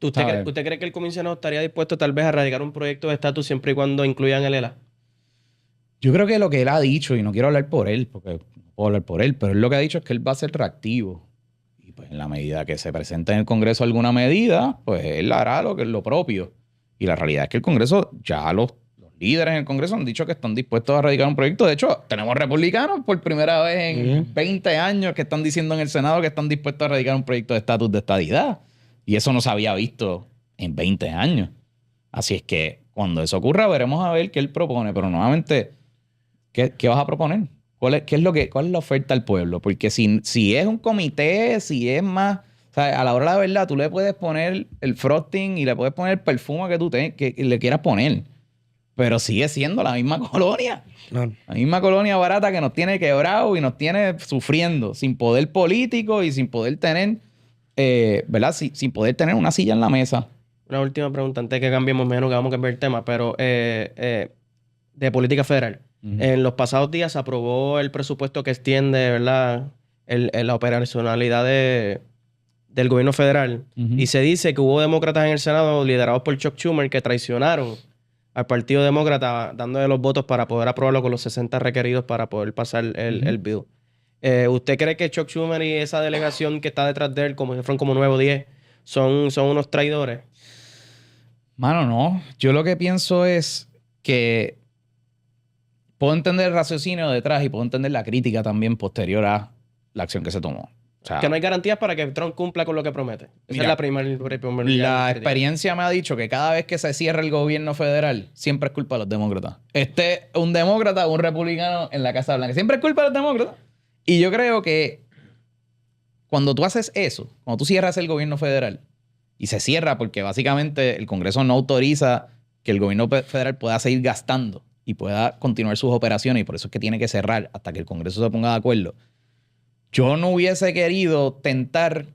¿Usted cree que el comisionado estaría dispuesto tal vez a radicar un proyecto de estatus siempre y cuando incluyan el ELA? Yo creo que lo que él ha dicho, y no quiero hablar por él, porque no puedo hablar por él, pero él lo que ha dicho es que él va a ser reactivo. Y pues en la medida que se presente en el Congreso alguna medida, pues él hará lo propio. Y la realidad es que el Congreso, ya los líderes en el Congreso han dicho que están dispuestos a radicar un proyecto. De hecho, tenemos republicanos por primera vez en 20 años que están diciendo en el Senado que están dispuestos a radicar un proyecto de estatus de estadidad. Y eso no se había visto en 20 años. Así es que cuando eso ocurra, veremos a ver qué él propone. Pero nuevamente, ¿qué vas a proponer? ¿Cuál es la oferta al pueblo? Porque si es un comité, si es más... O sea, a la hora de la verdad, tú le puedes poner el frosting y le puedes poner el perfume que le quieras poner. Pero sigue siendo la misma colonia. Claro. La misma colonia barata que nos tiene quebrado y nos tiene sufriendo. Sin poder político y sin poder tener... ¿verdad? Sin poder tener una silla en la mesa. Una última pregunta antes de que cambiemos, menos que vamos a cambiar el tema, pero de política federal. En los pasados días se aprobó el presupuesto que extiende, ¿verdad? La operacionalidad del gobierno federal. Y se dice que hubo demócratas en el Senado liderados por Chuck Schumer que traicionaron al Partido Demócrata dándole los votos para poder aprobarlo con los 60 requeridos para poder pasar el bill. ¿Usted cree que Chuck Schumer y esa delegación que está detrás de él, como si fueron como 9 o 10, son unos traidores? Mano, no. Yo lo que pienso es que puedo entender el raciocinio detrás y puedo entender la crítica también posterior a la acción que se tomó. O sea, que no hay garantías para que Trump cumpla con lo que promete. Esa es la primera. La experiencia me ha dicho que cada vez que se cierra el gobierno federal, siempre es culpa de los demócratas. Un demócrata o un republicano en la Casa Blanca. Siempre es culpa de los demócratas. Y yo creo que cuando tú haces eso, cuando tú cierras el gobierno federal, y se cierra porque básicamente el Congreso no autoriza que el gobierno federal pueda seguir gastando y pueda continuar sus operaciones, y por eso es que tiene que cerrar hasta que el Congreso se ponga de acuerdo. Yo no hubiese querido tentar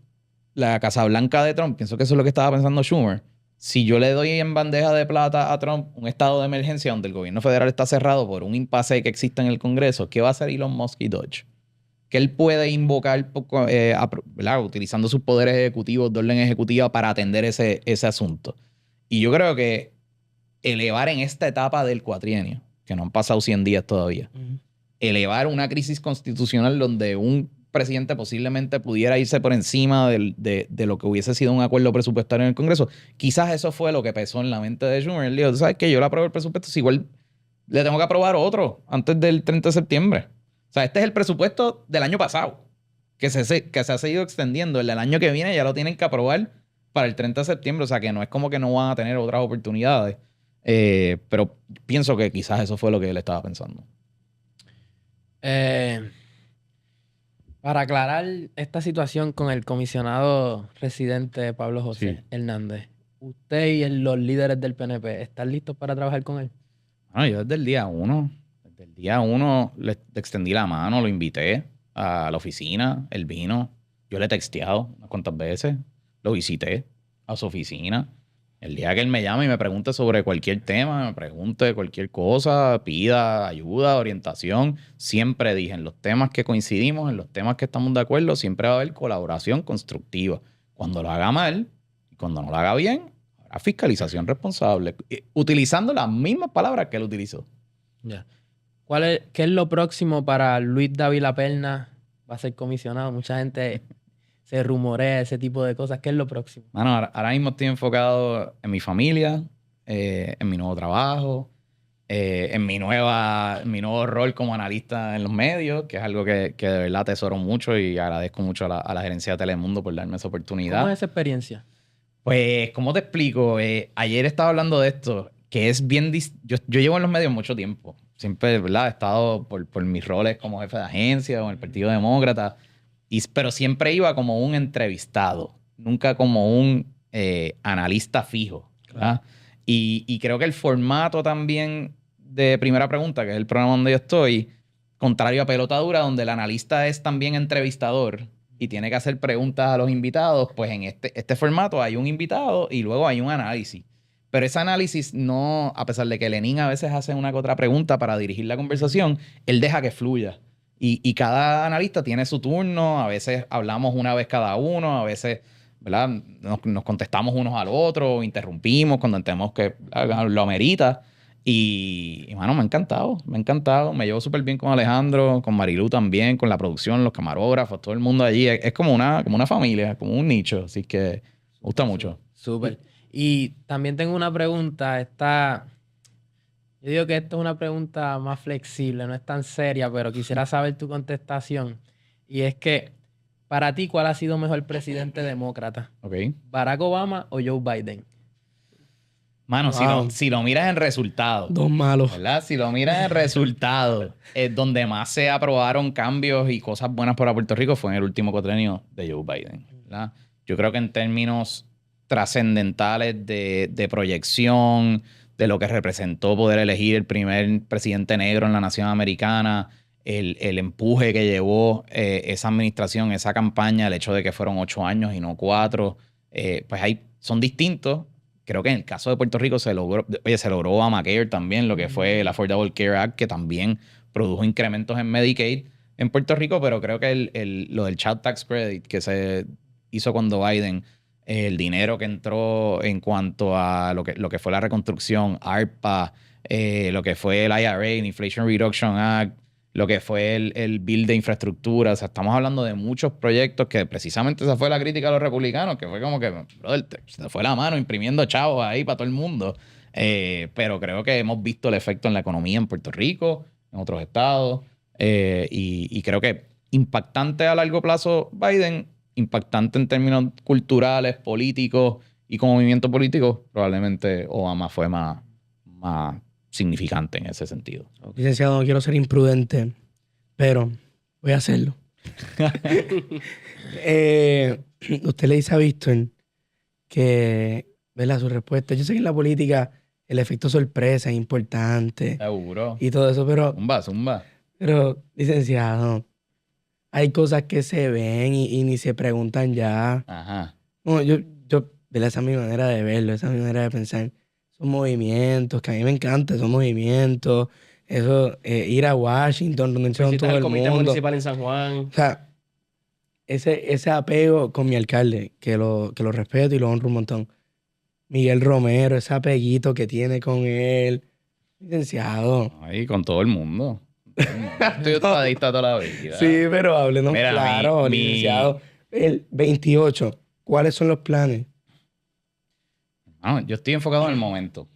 la Casa Blanca de Trump, pienso que eso es lo que estaba pensando Schumer. Si yo le doy en bandeja de plata a Trump un estado de emergencia donde el gobierno federal está cerrado por un impasse que existe en el Congreso, ¿qué va a hacer Elon Musk y Dodge? Que él puede invocar ¿verdad? Utilizando sus poderes ejecutivos de orden ejecutiva para atender ese asunto. Y yo creo que elevar en esta etapa del cuatrienio, que no han pasado 100 días todavía, elevar una crisis constitucional donde un presidente posiblemente pudiera irse por encima de lo que hubiese sido un acuerdo presupuestario en el Congreso, quizás eso fue lo que pesó en la mente de Schumer. Él dijo, ¿sabes qué? Yo le apruebo el presupuesto, si igual le tengo que aprobar otro antes del 30 de septiembre. O sea, este es el presupuesto del año pasado, que se ha seguido extendiendo. El del año que viene ya lo tienen que aprobar para el 30 de septiembre. O sea, que no es como que no van a tener otras oportunidades. Pero pienso que quizás eso fue lo que él estaba pensando. Para aclarar esta situación con el comisionado residente Pablo José Hernández, ¿usted y los líderes del PNP están listos para trabajar con él? Bueno, yo desde el día uno le extendí la mano, lo invité a la oficina, él vino, yo le he texteado unas cuantas veces, lo visité a su oficina. El día que él me llame y me pregunte sobre cualquier tema, me pregunte cualquier cosa, pida ayuda, orientación, siempre dije, en los temas que coincidimos, en los temas que estamos de acuerdo, siempre va a haber colaboración constructiva. Cuando lo haga mal y cuando no lo haga bien, habrá fiscalización responsable, utilizando las mismas palabras que él utilizó. Ya. ¿Qué es lo próximo para Luis Dávila Perna? Va a ser comisionado. Mucha gente se rumorea ese tipo de cosas. ¿Qué es lo próximo? Mano, ahora mismo estoy enfocado en mi familia, en mi nuevo trabajo, en mi nuevo rol como analista en los medios, que es algo que de verdad atesoro mucho y agradezco mucho a la gerencia de Telemundo por darme esa oportunidad. ¿Cómo es esa experiencia? Pues, ¿cómo te explico? Ayer estaba hablando de esto, que es bien... Yo llevo en los medios mucho tiempo. Siempre, ¿verdad? He estado por mis roles como jefe de agencia o en el Partido Demócrata. Pero siempre iba como un entrevistado, nunca como un analista fijo, ¿verdad? Y creo que el formato también de Primera Pregunta, que es el programa donde yo estoy, contrario a Pelota Dura, donde el analista es también entrevistador y tiene que hacer preguntas a los invitados, pues en este formato hay un invitado y luego hay un análisis. Pero ese análisis no, a pesar de que Lenín a veces hace una que otra pregunta para dirigir la conversación, él deja que fluya. Y cada analista tiene su turno, a veces hablamos una vez cada uno, a veces, ¿verdad? Nos contestamos unos al otro, interrumpimos cuando entendemos que lo amerita. Y mano, me ha encantado. Me llevo súper bien con Alejandro, con Marilu también, con la producción, los camarógrafos, todo el mundo allí. Es como una familia, como un nicho, así que me gusta mucho. Súper. Y también tengo una pregunta, yo digo que esto es una pregunta más flexible, no es tan seria, pero quisiera saber tu contestación. Y es que, para ti, ¿cuál ha sido mejor presidente demócrata? Okay. ¿Barack Obama o Joe Biden? Mano, Wow. si lo miras en resultados. Dos malos. ¿Verdad? Si lo miras en resultados, donde más se aprobaron cambios y cosas buenas para Puerto Rico fue en el último cuatrenio de Joe Biden, ¿verdad? Yo creo que en términos trascendentales de proyección, de lo que representó poder elegir el primer presidente negro en la nación americana, el empuje que llevó esa administración, esa campaña, el hecho de que fueron 8 años y no 4, pues ahí son distintos. Creo que en el caso de Puerto Rico se logró Obamacare también, lo que fue el Affordable Care Act, que también produjo incrementos en Medicaid en Puerto Rico, pero creo que lo del Child Tax Credit que se hizo cuando Biden, el dinero que entró en cuanto a lo que fue la reconstrucción, ARPA, lo que fue el IRA, el Inflation Reduction Act, lo que fue el bill de infraestructura. O sea, estamos hablando de muchos proyectos que precisamente esa fue la crítica a los republicanos, que fue como que, brother, se fue la mano imprimiendo chavos ahí para todo el mundo. Pero creo que hemos visto el efecto en la economía en Puerto Rico, en otros estados, y creo que impactante a largo plazo Biden, impactante en términos culturales, políticos y como movimiento político, probablemente Obama fue más significante en ese sentido. Licenciado, no quiero ser imprudente, pero voy a hacerlo. Usted le dice a Víctor que, ¿verdad? Su respuesta. Yo sé que en la política el efecto sorpresa es importante Seguro. y todo eso, Zumba. pero, licenciado, hay cosas que se ven y ni se preguntan ya. Ajá. No, ¿verdad? Esa es mi manera de verlo, esa es mi manera de pensar. Son movimientos, que a mí me encanta esos movimientos, eso, ir a Washington, reunirse con Visitar todo el el comité mundo. municipal en San Juan. O sea, ese apego con mi alcalde, que lo respeto y lo honro un montón. Miguel Romero, ese apeguito que tiene con él. Licenciado. Ahí con todo el mundo. Estoy estadista toda la vida. Sí, pero háblenos Mira, claro, licenciado. El 28, ¿cuáles son los planes? No, yo estoy enfocado en el momento,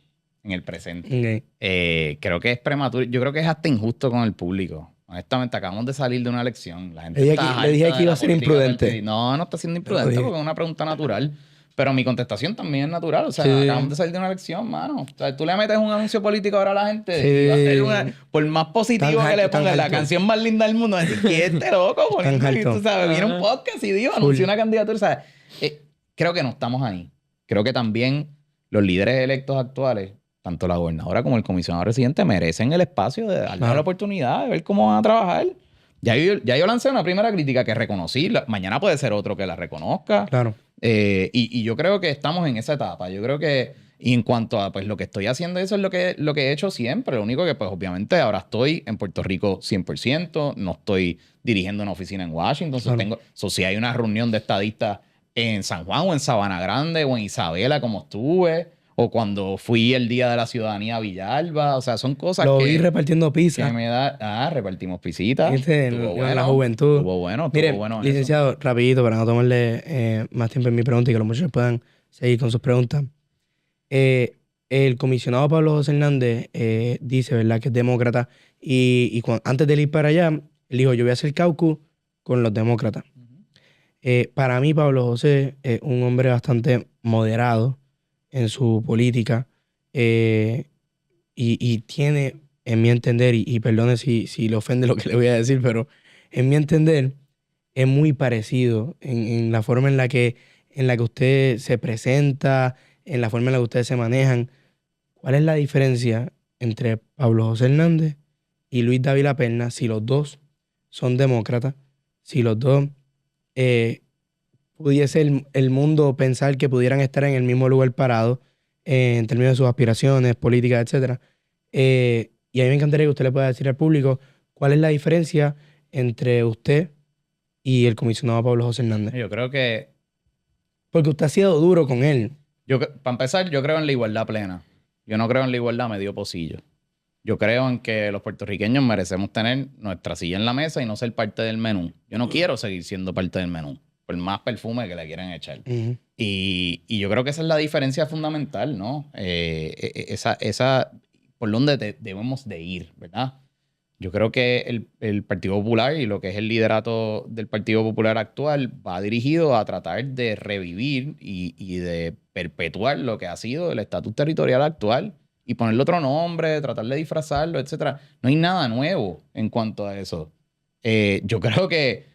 en el presente. Ok. Creo que es prematuro. Yo creo que es hasta injusto con el público. Honestamente, acabamos de salir de una elección. La gente Le está dije harta que de iba la a ser política imprudente. partidista. No está siendo imprudente dije. porque es una pregunta natural. Pero mi contestación también es natural. O sea, Sí. acabamos de salir de una elección, mano. O sea, tú le metes un anuncio político ahora a la gente Sí. y va a ser por más positivo Tan que le alto, tan pongas la alto. canción más linda del mundo, va a decir, ¿qué es este loco? Tan alto. Tú sabes, viene un podcast y digo, anunció Full. una candidatura. ¿Sabes? Creo que no estamos ahí. Creo que también los líderes electos actuales, tanto la gobernadora como el comisionado residente, merecen el espacio de darle Claro. la oportunidad de ver cómo van a trabajar. Ya yo lancé una primera crítica que reconocí. Mañana puede ser otro que la reconozca. Claro. Y yo creo que estamos en esa etapa. Yo creo que, y en cuanto a pues lo que estoy haciendo, eso es lo que he hecho siempre. Lo único que, pues, obviamente, ahora estoy en Puerto Rico 100%. No estoy dirigiendo una oficina en Washington. Claro. Si hay una reunión de estadistas en San Juan o en Sabana Grande o en Isabela, como estuve, o cuando fui el Día de la Ciudadanía a Villalba. O sea, son cosas Lo que vi repartiendo pizza. que me da. Repartimos pisitas. En la juventud. Estuvo bueno. Mire, eso. licenciado, rapidito, para no tomarle más tiempo en mi pregunta y que los muchachos puedan seguir con sus preguntas. El comisionado Pablo José Hernández dice, ¿verdad?, que es demócrata. Antes de ir para allá, él dijo, yo voy a hacer caucus con los demócratas. Para mí, Pablo José es un hombre bastante moderado en su política y tiene, en mi entender, y perdone si le ofende lo que le voy a decir, pero en mi entender es muy parecido en la forma en la que usted se presenta, en la forma en la que ustedes se manejan. ¿Cuál es la diferencia entre Pablo José Hernández y Luis Dávila Perna si los dos son demócratas, si los dos pudiese el mundo pensar que pudieran estar en el mismo lugar parado en términos de sus aspiraciones, políticas, etcétera? Y a mí me encantaría que usted le pueda decir al público cuál es la diferencia entre usted y el comisionado Pablo José Hernández. Yo creo que Porque usted ha sido duro con él. para empezar, yo creo en la igualdad plena. Yo no creo en la igualdad medio pocillo. Yo creo en que los puertorriqueños merecemos tener nuestra silla en la mesa y no ser parte del menú. Yo no quiero seguir siendo parte del menú, por más perfume que le quieran echar. Ujú. Y yo creo que esa es la diferencia fundamental, ¿no? Esa por donde debemos de ir, ¿verdad? Yo creo que el Partido Popular y lo que es el liderato del Partido Popular actual va dirigido a tratar de revivir y de perpetuar lo que ha sido el estatus territorial actual y ponerle otro nombre, tratar de disfrazarlo, etcétera. No hay nada nuevo en cuanto a eso. Yo creo que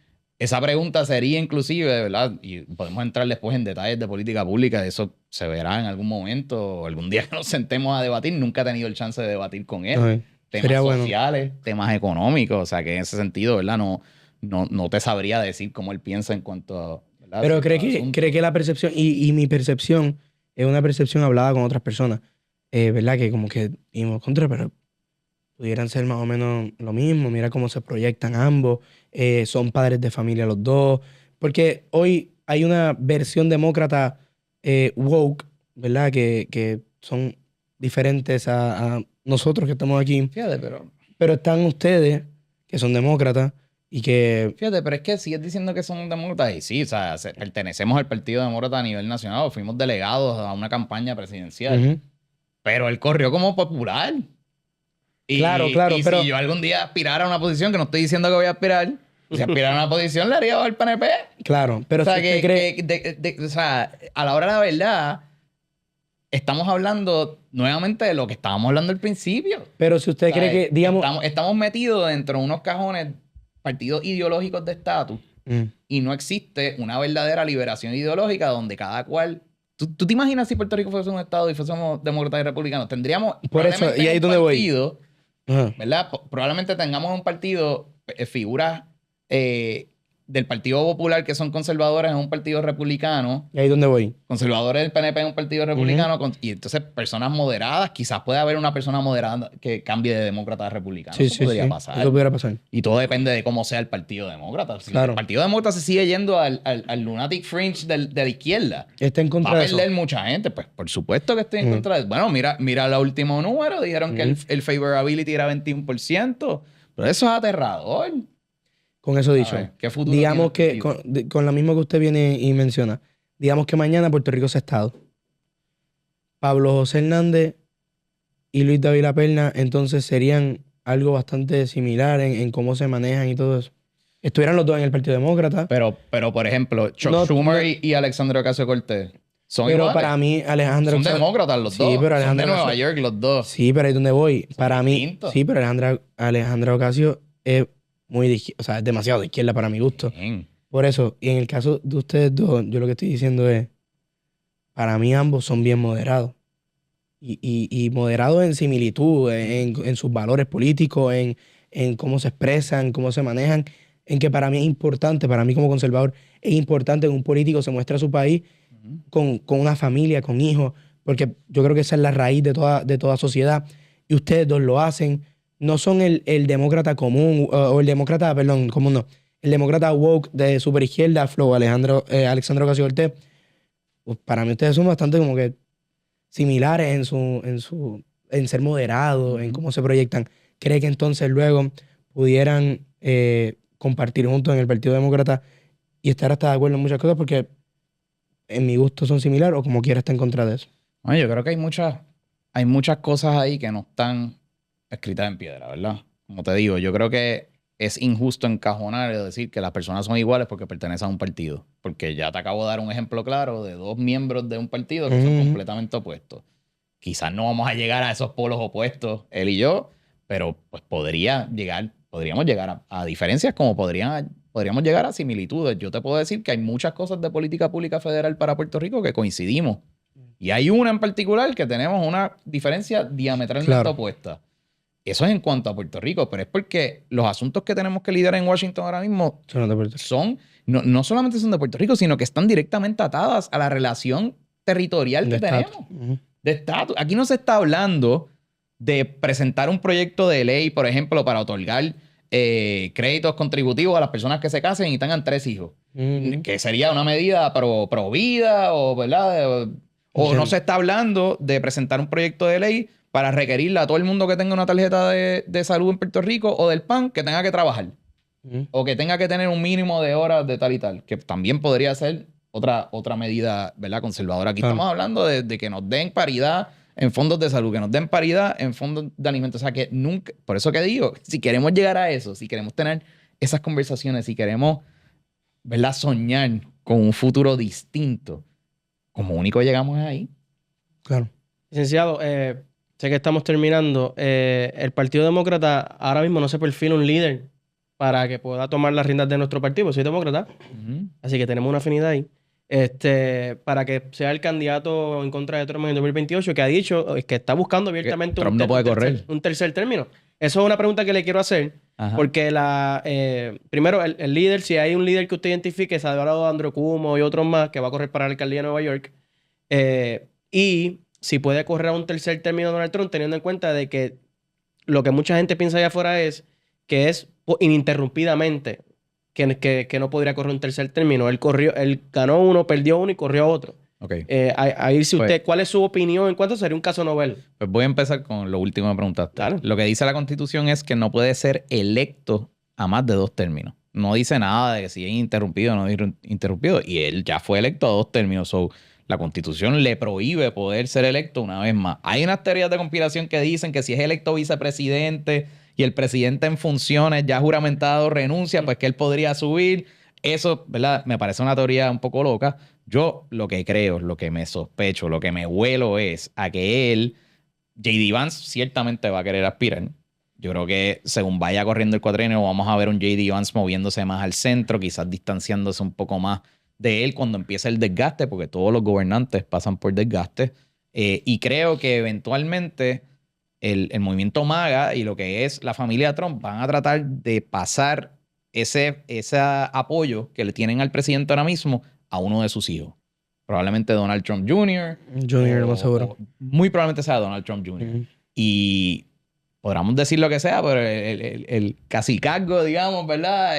esa pregunta sería inclusive, ¿verdad? Y podemos entrar después en detalles de política pública, eso se verá en algún momento, o algún día que nos sentemos a debatir. Nunca he tenido el chance de debatir con él. Ok. Temas Sería bueno. sociales, temas económicos, o sea que en ese sentido, ¿verdad? No te sabría decir cómo él piensa en cuanto a... ¿verdad? Pero ciertos cree asuntos. que la percepción, y mi percepción es una percepción hablada con otras personas, ¿verdad? Que como que dimos contra, pero pudieran ser más o menos lo mismo. Mira cómo se proyectan ambos. Son padres de familia los dos. Porque hoy hay una versión demócrata woke, ¿verdad? Que son diferentes a nosotros que estamos aquí. Fíjate, Pero están ustedes, que son demócratas, y que... pero es que sigues diciendo que son demócratas y sí, o sea, pertenecemos al Partido Demócrata a nivel nacional, fuimos delegados a una campaña presidencial, Ujú. pero él corrió como popular. Claro, Y pero- si yo algún día aspirara a una posición, que no estoy diciendo que voy a aspirar, si aspirara a una posición, le haría al PNP. Claro, pero O sea, si usted cree... o sea, a la hora de la verdad, estamos hablando nuevamente de lo que estábamos hablando al principio. Pero si usted cree ¿Sabes? que, digamos... Estamos metidos dentro de unos cajones, partidos ideológicos de estatus, Mm. y no existe una verdadera liberación ideológica donde cada cual ¿Tú te imaginas si Puerto Rico fuese un estado y fuésemos demócratas y republicanos? Tendríamos Por eso, probablemente y ahí un es donde voy. partido, Ajá. ¿verdad? Probablemente tengamos un partido, figuras del Partido Popular que son conservadores en un partido republicano, Y ahí es donde voy. conservadores del PNP en un partido republicano, y entonces personas moderadas, quizás puede haber una persona moderada que cambie de demócrata a republicano. Sí, Eso sí, podría sí. pasar. Eso pudiera pasar. Y todo depende de cómo sea el Partido Demócrata. Si Claro. el Partido Demócrata se sigue yendo al lunatic fringe de la izquierda, Está en va contra a de eso. perder mucha gente. Pues por supuesto que estoy en contra de eso. Bueno, mira el último número. Dijeron que el favorability era 21%. Pero eso es aterrador. Con eso dicho, ver, ¿qué futuro digamos tiene que el con la misma que usted viene y menciona, digamos que mañana Puerto Rico es estado. Pablo José Hernández y Luis Dávila Perna entonces serían algo bastante similar en cómo se manejan y todo eso. Estuvieran los dos en el Partido Demócrata, Pero por ejemplo, Chuck No, Schumer y Alexandria Ocasio-Cortez son pero iguales. para mí Alejandro Son demócratas los dos. Sí, pero Son de Alejandro Nueva Ocasio- York los dos. Sí, pero ahí es donde voy. Para mí, distintos. sí, pero Alejandra Ocasio es muy o sea, es demasiado de izquierda para mi gusto. Bien. Por eso, y en el caso de ustedes dos, yo lo que estoy diciendo es, para mí ambos son bien moderados. Y moderados en similitud, en sus valores políticos, en cómo se expresan, cómo se manejan, en que para mí es importante, para mí como conservador, es importante que un político se muestre a su país con una familia, con hijos, porque yo creo que esa es la raíz de toda sociedad. Y ustedes dos lo hacen. No son el demócrata común, o el demócrata, perdón, común no, el demócrata woke de superizquierda, Flow, Alejandro Ocasio-Cortez. Pues para mí ustedes son bastante como que similares en ser moderados, en cómo se proyectan. ¿Cree que entonces luego pudieran compartir juntos en el Partido Demócrata y estar hasta de acuerdo en muchas cosas? Porque en mi gusto son similares, o como quiera está en contra de eso. Bueno, yo creo que hay muchas cosas ahí que no están escritas en piedra, ¿verdad? Como te digo, yo creo que es injusto encajonar y decir que las personas son iguales porque pertenecen a un partido. Porque ya te acabo de dar un ejemplo claro de dos miembros de un partido que son completamente opuestos. Quizás no vamos a llegar a esos polos opuestos, él y yo, pero pues podríamos llegar a diferencias como podríamos llegar a similitudes. Yo te puedo decir que hay muchas cosas de política pública federal para Puerto Rico que coincidimos. Y hay una en particular que tenemos una diferencia diametralmente opuesta. Eso es en cuanto a Puerto Rico, pero es porque los asuntos que tenemos que lidiar en Washington ahora mismo no solamente son de Puerto Rico, sino que están directamente atadas a la relación territorial que tenemos. De estatus. Aquí no se está hablando de presentar un proyecto de ley, por ejemplo, para otorgar créditos contributivos a las personas que se casen y tengan 3 hijos. Que sería una medida pro vida, o, ¿verdad? O no se está hablando de presentar un proyecto de ley para requerirle a todo el mundo que tenga una tarjeta de salud en Puerto Rico o del PAN que tenga que trabajar. O que tenga que tener un mínimo de horas de tal y tal. Que también podría ser otra medida, ¿verdad?, conservadora. Aquí estamos hablando de que nos den paridad en fondos de salud, que nos den paridad en fondos de alimentos. O sea, que nunca... Por eso que digo, si queremos llegar a eso, si queremos tener esas conversaciones, si queremos, ¿verdad?, soñar con un futuro distinto, como único llegamos ahí. Claro. Licenciado, sé que estamos terminando. El Partido Demócrata ahora mismo no se perfila un líder para que pueda tomar las riendas de nuestro partido. Soy demócrata, así que tenemos una afinidad ahí. Para que sea el candidato en contra de Trump en el 2028, que ha dicho que está buscando abiertamente Trump no puede correr. un tercer término. Eso es una pregunta que le quiero hacer, porque primero, el líder, si hay un líder que usted identifique, se ha hablado de Andrew Cuomo y otros más, que va a correr para la alcaldía de Nueva York, y si puede correr a un tercer término Donald Trump, teniendo en cuenta de que lo que mucha gente piensa allá afuera es que es ininterrumpidamente que no podría correr un tercer término. Él ganó uno, perdió uno y corrió otro. Okay. Ahí si usted, ¿cuál es su opinión en cuanto sería un caso novel? Pues voy a empezar con lo último que me preguntaste. Claro. Lo que dice la Constitución es que no puede ser electo a más de 2 términos. No dice nada de que si es interrumpido o no es interrumpido. Y él ya fue electo a 2 términos. So, la Constitución le prohíbe poder ser electo una vez más. Hay unas teorías de conspiración que dicen que si es electo vicepresidente y el presidente en funciones ya juramentado renuncia, pues que él podría subir. Eso, ¿verdad? Me parece una teoría un poco loca. Yo lo que creo, lo que me sospecho, lo que me huelo es a que J.D. Vance ciertamente va a querer aspirar. Yo creo que según vaya corriendo el cuatrienio vamos a ver un J.D. Vance moviéndose más al centro, quizás distanciándose un poco más de él cuando empieza el desgaste, porque todos los gobernantes pasan por desgaste. Y creo que eventualmente el movimiento MAGA y lo que es la familia Trump van a tratar de pasar ese apoyo que le tienen al presidente ahora mismo a uno de sus hijos. Probablemente Donald Trump Jr. Junior, lo más seguro. Muy probablemente sea Donald Trump Jr. Y podríamos decir lo que sea, pero el cacicazgo, digamos, ¿verdad?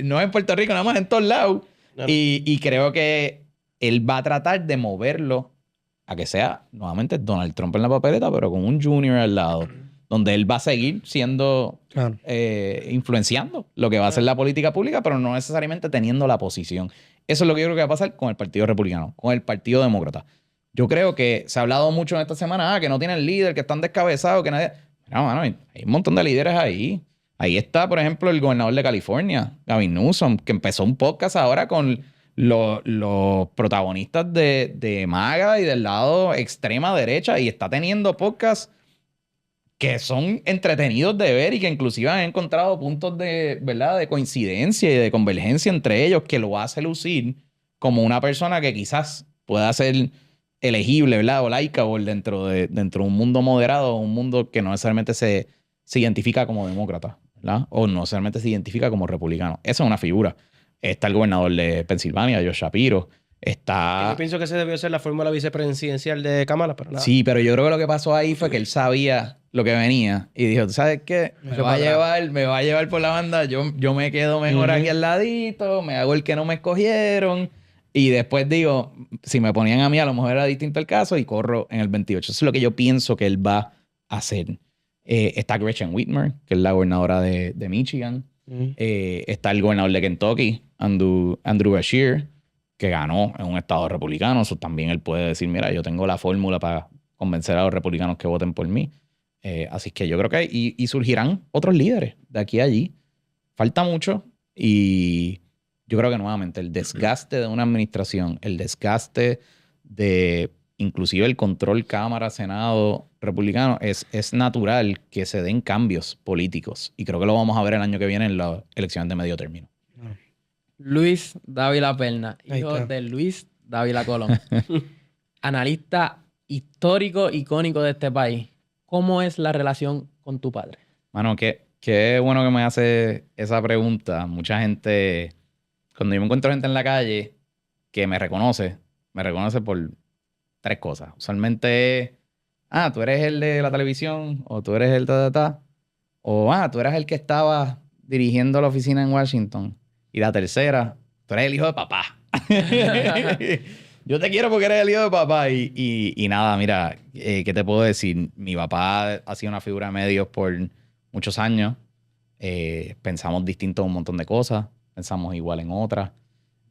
No en Puerto Rico, nada más en todos lados. No. Y creo que él va a tratar de moverlo a que sea nuevamente Donald Trump en la papeleta, pero con un Junior al lado, donde él va a seguir siendo, influenciando lo que va a ser la política pública, pero no necesariamente teniendo la posición. Eso es lo que yo creo que va a pasar con el Partido Republicano, con el Partido Demócrata. Yo creo que se ha hablado mucho en esta semana, que no tienen líder, que están descabezados, que nadie... No, mano, hay un montón de líderes ahí. Ahí está, por ejemplo, el gobernador de California, Gavin Newsom, que empezó un podcast ahora con los protagonistas de MAGA y del lado extrema derecha, y está teniendo podcasts que son entretenidos de ver y que inclusive han encontrado puntos de, ¿verdad?, de coincidencia y de convergencia entre ellos, que lo hace lucir como una persona que quizás pueda ser elegible, ¿verdad?, o likeable dentro de un mundo moderado, un mundo que no necesariamente se identifica como demócrata, ¿verdad?, o no necesariamente se identifica como republicano. Esa es una figura. Está el gobernador de Pensilvania, Josh Shapiro. Está... Yo pienso que ese debió ser la fórmula vicepresidencial de Kamala, pero nada. Sí, pero yo creo que lo que pasó ahí fue que él sabía lo que venía y dijo, ¿tú sabes qué? Me va a llevar por la banda, yo me quedo mejor aquí al ladito, me hago el que no me escogieron y después digo, si me ponían a mí a lo mejor era distinto el caso y corro en el 28. Eso es lo que yo pienso que él va a hacer. Está Gretchen Whitmer, que es la gobernadora de Michigan. Está el gobernador de Kentucky, Andrew Beshear, que ganó en un estado republicano. Eso también él puede decir, mira, yo tengo la fórmula para convencer a los republicanos que voten por mí. Así que yo creo que y surgirán otros líderes de aquí a allí. Falta mucho y yo creo que nuevamente el desgaste de una administración, el desgaste de inclusive el control Cámara, Senado republicano, es natural que se den cambios políticos. Y creo que lo vamos a ver el año que viene en las elecciones de medio término. Luis Dávila Perna, hijo de Luis Dávila Colón. Analista histórico, icónico de este país. ¿Cómo es la relación con tu padre? Mano, qué bueno que me hace esa pregunta. Mucha gente, cuando yo me encuentro gente en la calle que me reconoce por 3 cosas. Usualmente, tú eres el de la televisión, o tú eres el o tú eras el que estaba dirigiendo la oficina en Washington. Y la tercera, tú eres el hijo de papá. Yo te quiero porque eres el hijo de papá. Y nada, mira, ¿qué te puedo decir? Mi papá ha sido una figura de medios por muchos años. Pensamos distinto en un montón de cosas. Pensamos igual en otras.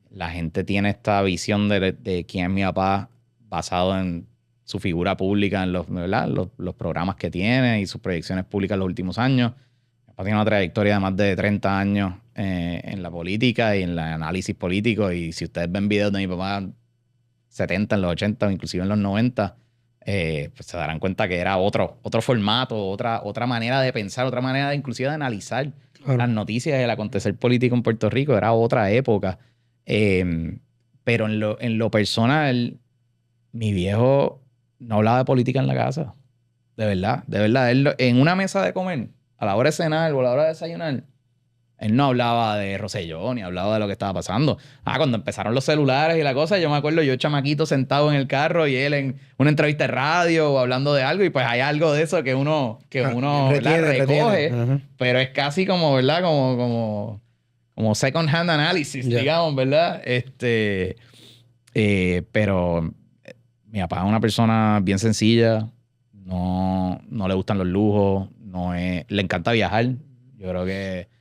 La gente tiene esta visión de quién es mi papá basado en su figura pública, en los programas que tiene y sus proyecciones públicas en los últimos años. Mi papá tiene una trayectoria de más de 30 años en la política y en el análisis político. Y si ustedes ven videos de mi papá 70, en los 80 o inclusive en los 90, pues se darán cuenta que era otro formato, otra manera de pensar, otra manera inclusive de analizar las noticias y el acontecer político en Puerto Rico. Era otra época. Pero en lo personal, mi viejo no hablaba de política en la casa. De verdad. Él, en una mesa de comer, a la hora de cenar o a la hora de desayunar, él no hablaba de Rosselló ni hablaba de lo que estaba pasando. Cuando empezaron los celulares y la cosa, yo me acuerdo yo chamaquito sentado en el carro y él en una entrevista de radio o hablando de algo y pues hay algo de eso que uno recoge, pero es casi como, ¿verdad? Como second hand analysis, digamos, ¿verdad? Pero mi papá es una persona bien sencilla, no le gustan los lujos, le encanta viajar. Yo creo que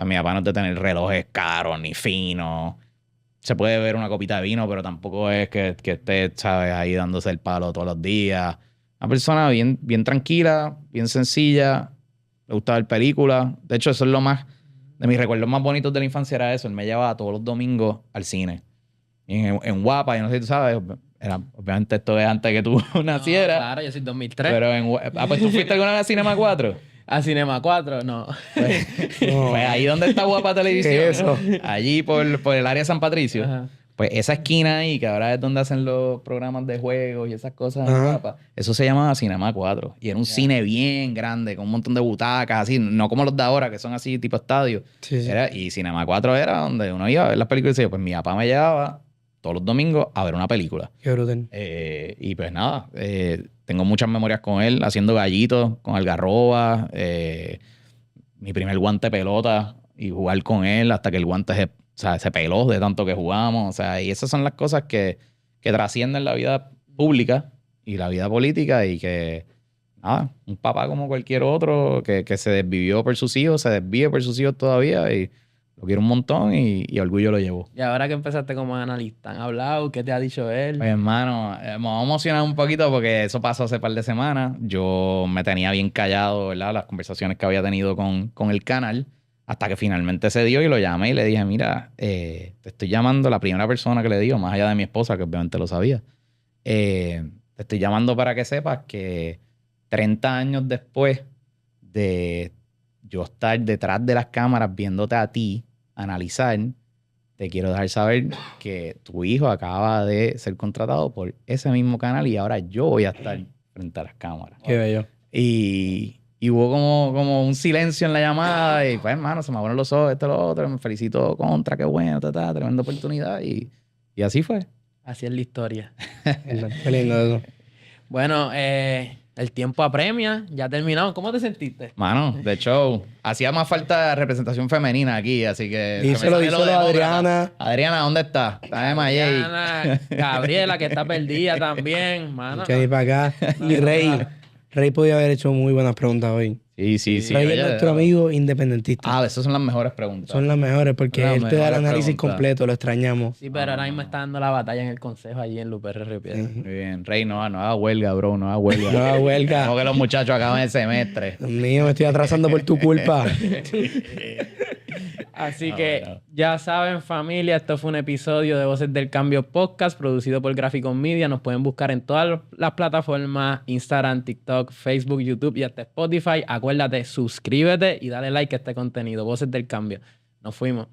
mi papá no es de tener relojes caros ni finos. Se puede beber una copita de vino, pero tampoco es que esté, ¿sabes?, ahí dándose el palo todos los días. Una persona bien tranquila, bien sencilla. Le gusta ver películas. De hecho, eso es de mis recuerdos más bonitos de la infancia era eso. Él me llevaba todos los domingos al cine. Y en Guapa, yo no sé si tú sabes, obviamente esto es antes de que tú nacieras. Claro, yo soy 2003. Pero pues ¿tú fuiste alguna vez a Cinema 4? A Cinema 4, no. Pues ahí donde está Guapa Televisión. ¿Qué es eso? Allí por el área de San Patricio. Ajá. Pues esa esquina ahí, que ahora es donde hacen los programas de juegos y esas cosas en Ajá. Guapa, eso se llamaba Cinema 4. Y era un cine bien grande, con un montón de butacas, así, no como los de ahora, que son así tipo estadio. Sí, sí. Y Cinema 4 era donde uno iba a ver las películas y decía, pues mi papá me llevaba todos los domingos a ver una película. Qué brutal. Y pues nada, tengo muchas memorias con él, haciendo gallitos, con algarroba, mi primer guante de pelota y jugar con él hasta que el guante se peló de tanto que jugamos. O sea, y esas son las cosas que trascienden la vida pública y la vida política y que, nada, un papá como cualquier otro que se desvivió por sus hijos, se desvive por sus hijos todavía y lo quiero un montón y orgullo lo llevo. Y ahora que empezaste como analista, ¿han hablado? ¿Qué te ha dicho él? Pues hermano, me vamos a emocionar un poquito porque eso pasó hace par de semanas. Yo me tenía bien callado, ¿verdad? Las conversaciones que había tenido con el canal, hasta que finalmente se dio y lo llamé y le dije, mira, te estoy llamando, la primera persona que le digo, más allá de mi esposa, que obviamente lo sabía, te estoy llamando para que sepas que 30 años después de yo estar detrás de las cámaras viéndote a ti analizar, te quiero dejar saber que tu hijo acaba de ser contratado por ese mismo canal y ahora yo voy a estar frente a las cámaras. Qué bello. Y hubo como un silencio en la llamada y pues, hermano, se me abrieron los ojos, esto, lo otro, me felicitó, contra, qué bueno, tremenda oportunidad y así fue. Así es la historia. Qué lindo eso. Bueno, el tiempo apremia. Ya terminamos. ¿Cómo te sentiste? Mano, de hecho, hacía más falta representación femenina aquí, así que... Díselo, se me sale lo díselo a demócrata. Adriana. Adriana, ¿dónde está? Está de Mayey. Diana, Gabriela, que está perdida también, mano. Que ni para acá. Y Rey podía haber hecho muy buenas preguntas hoy. Sí. Rey es Oye, nuestro amigo independentista. esas son las mejores preguntas. Son las mejores porque Las él te da el mejores análisis preguntas. completo, lo extrañamos. Sí, pero ahora mismo está dando la batalla en el consejo allí en Luper Río Piedra. Muy bien. Rey, no haga huelga, bro. No haga huelga. No haga huelga. Como que los muchachos acaban el semestre. Dios mío, me estoy atrasando por tu culpa. Así Ah, que bueno. ya saben, familia, esto fue un episodio de Voces del Cambio Podcast producido por Graphicon Media. Nos pueden buscar en todas las plataformas, Instagram, TikTok, Facebook, YouTube y hasta Spotify. Acuérdate, suscríbete y dale like a este contenido. Voces del Cambio. Nos fuimos.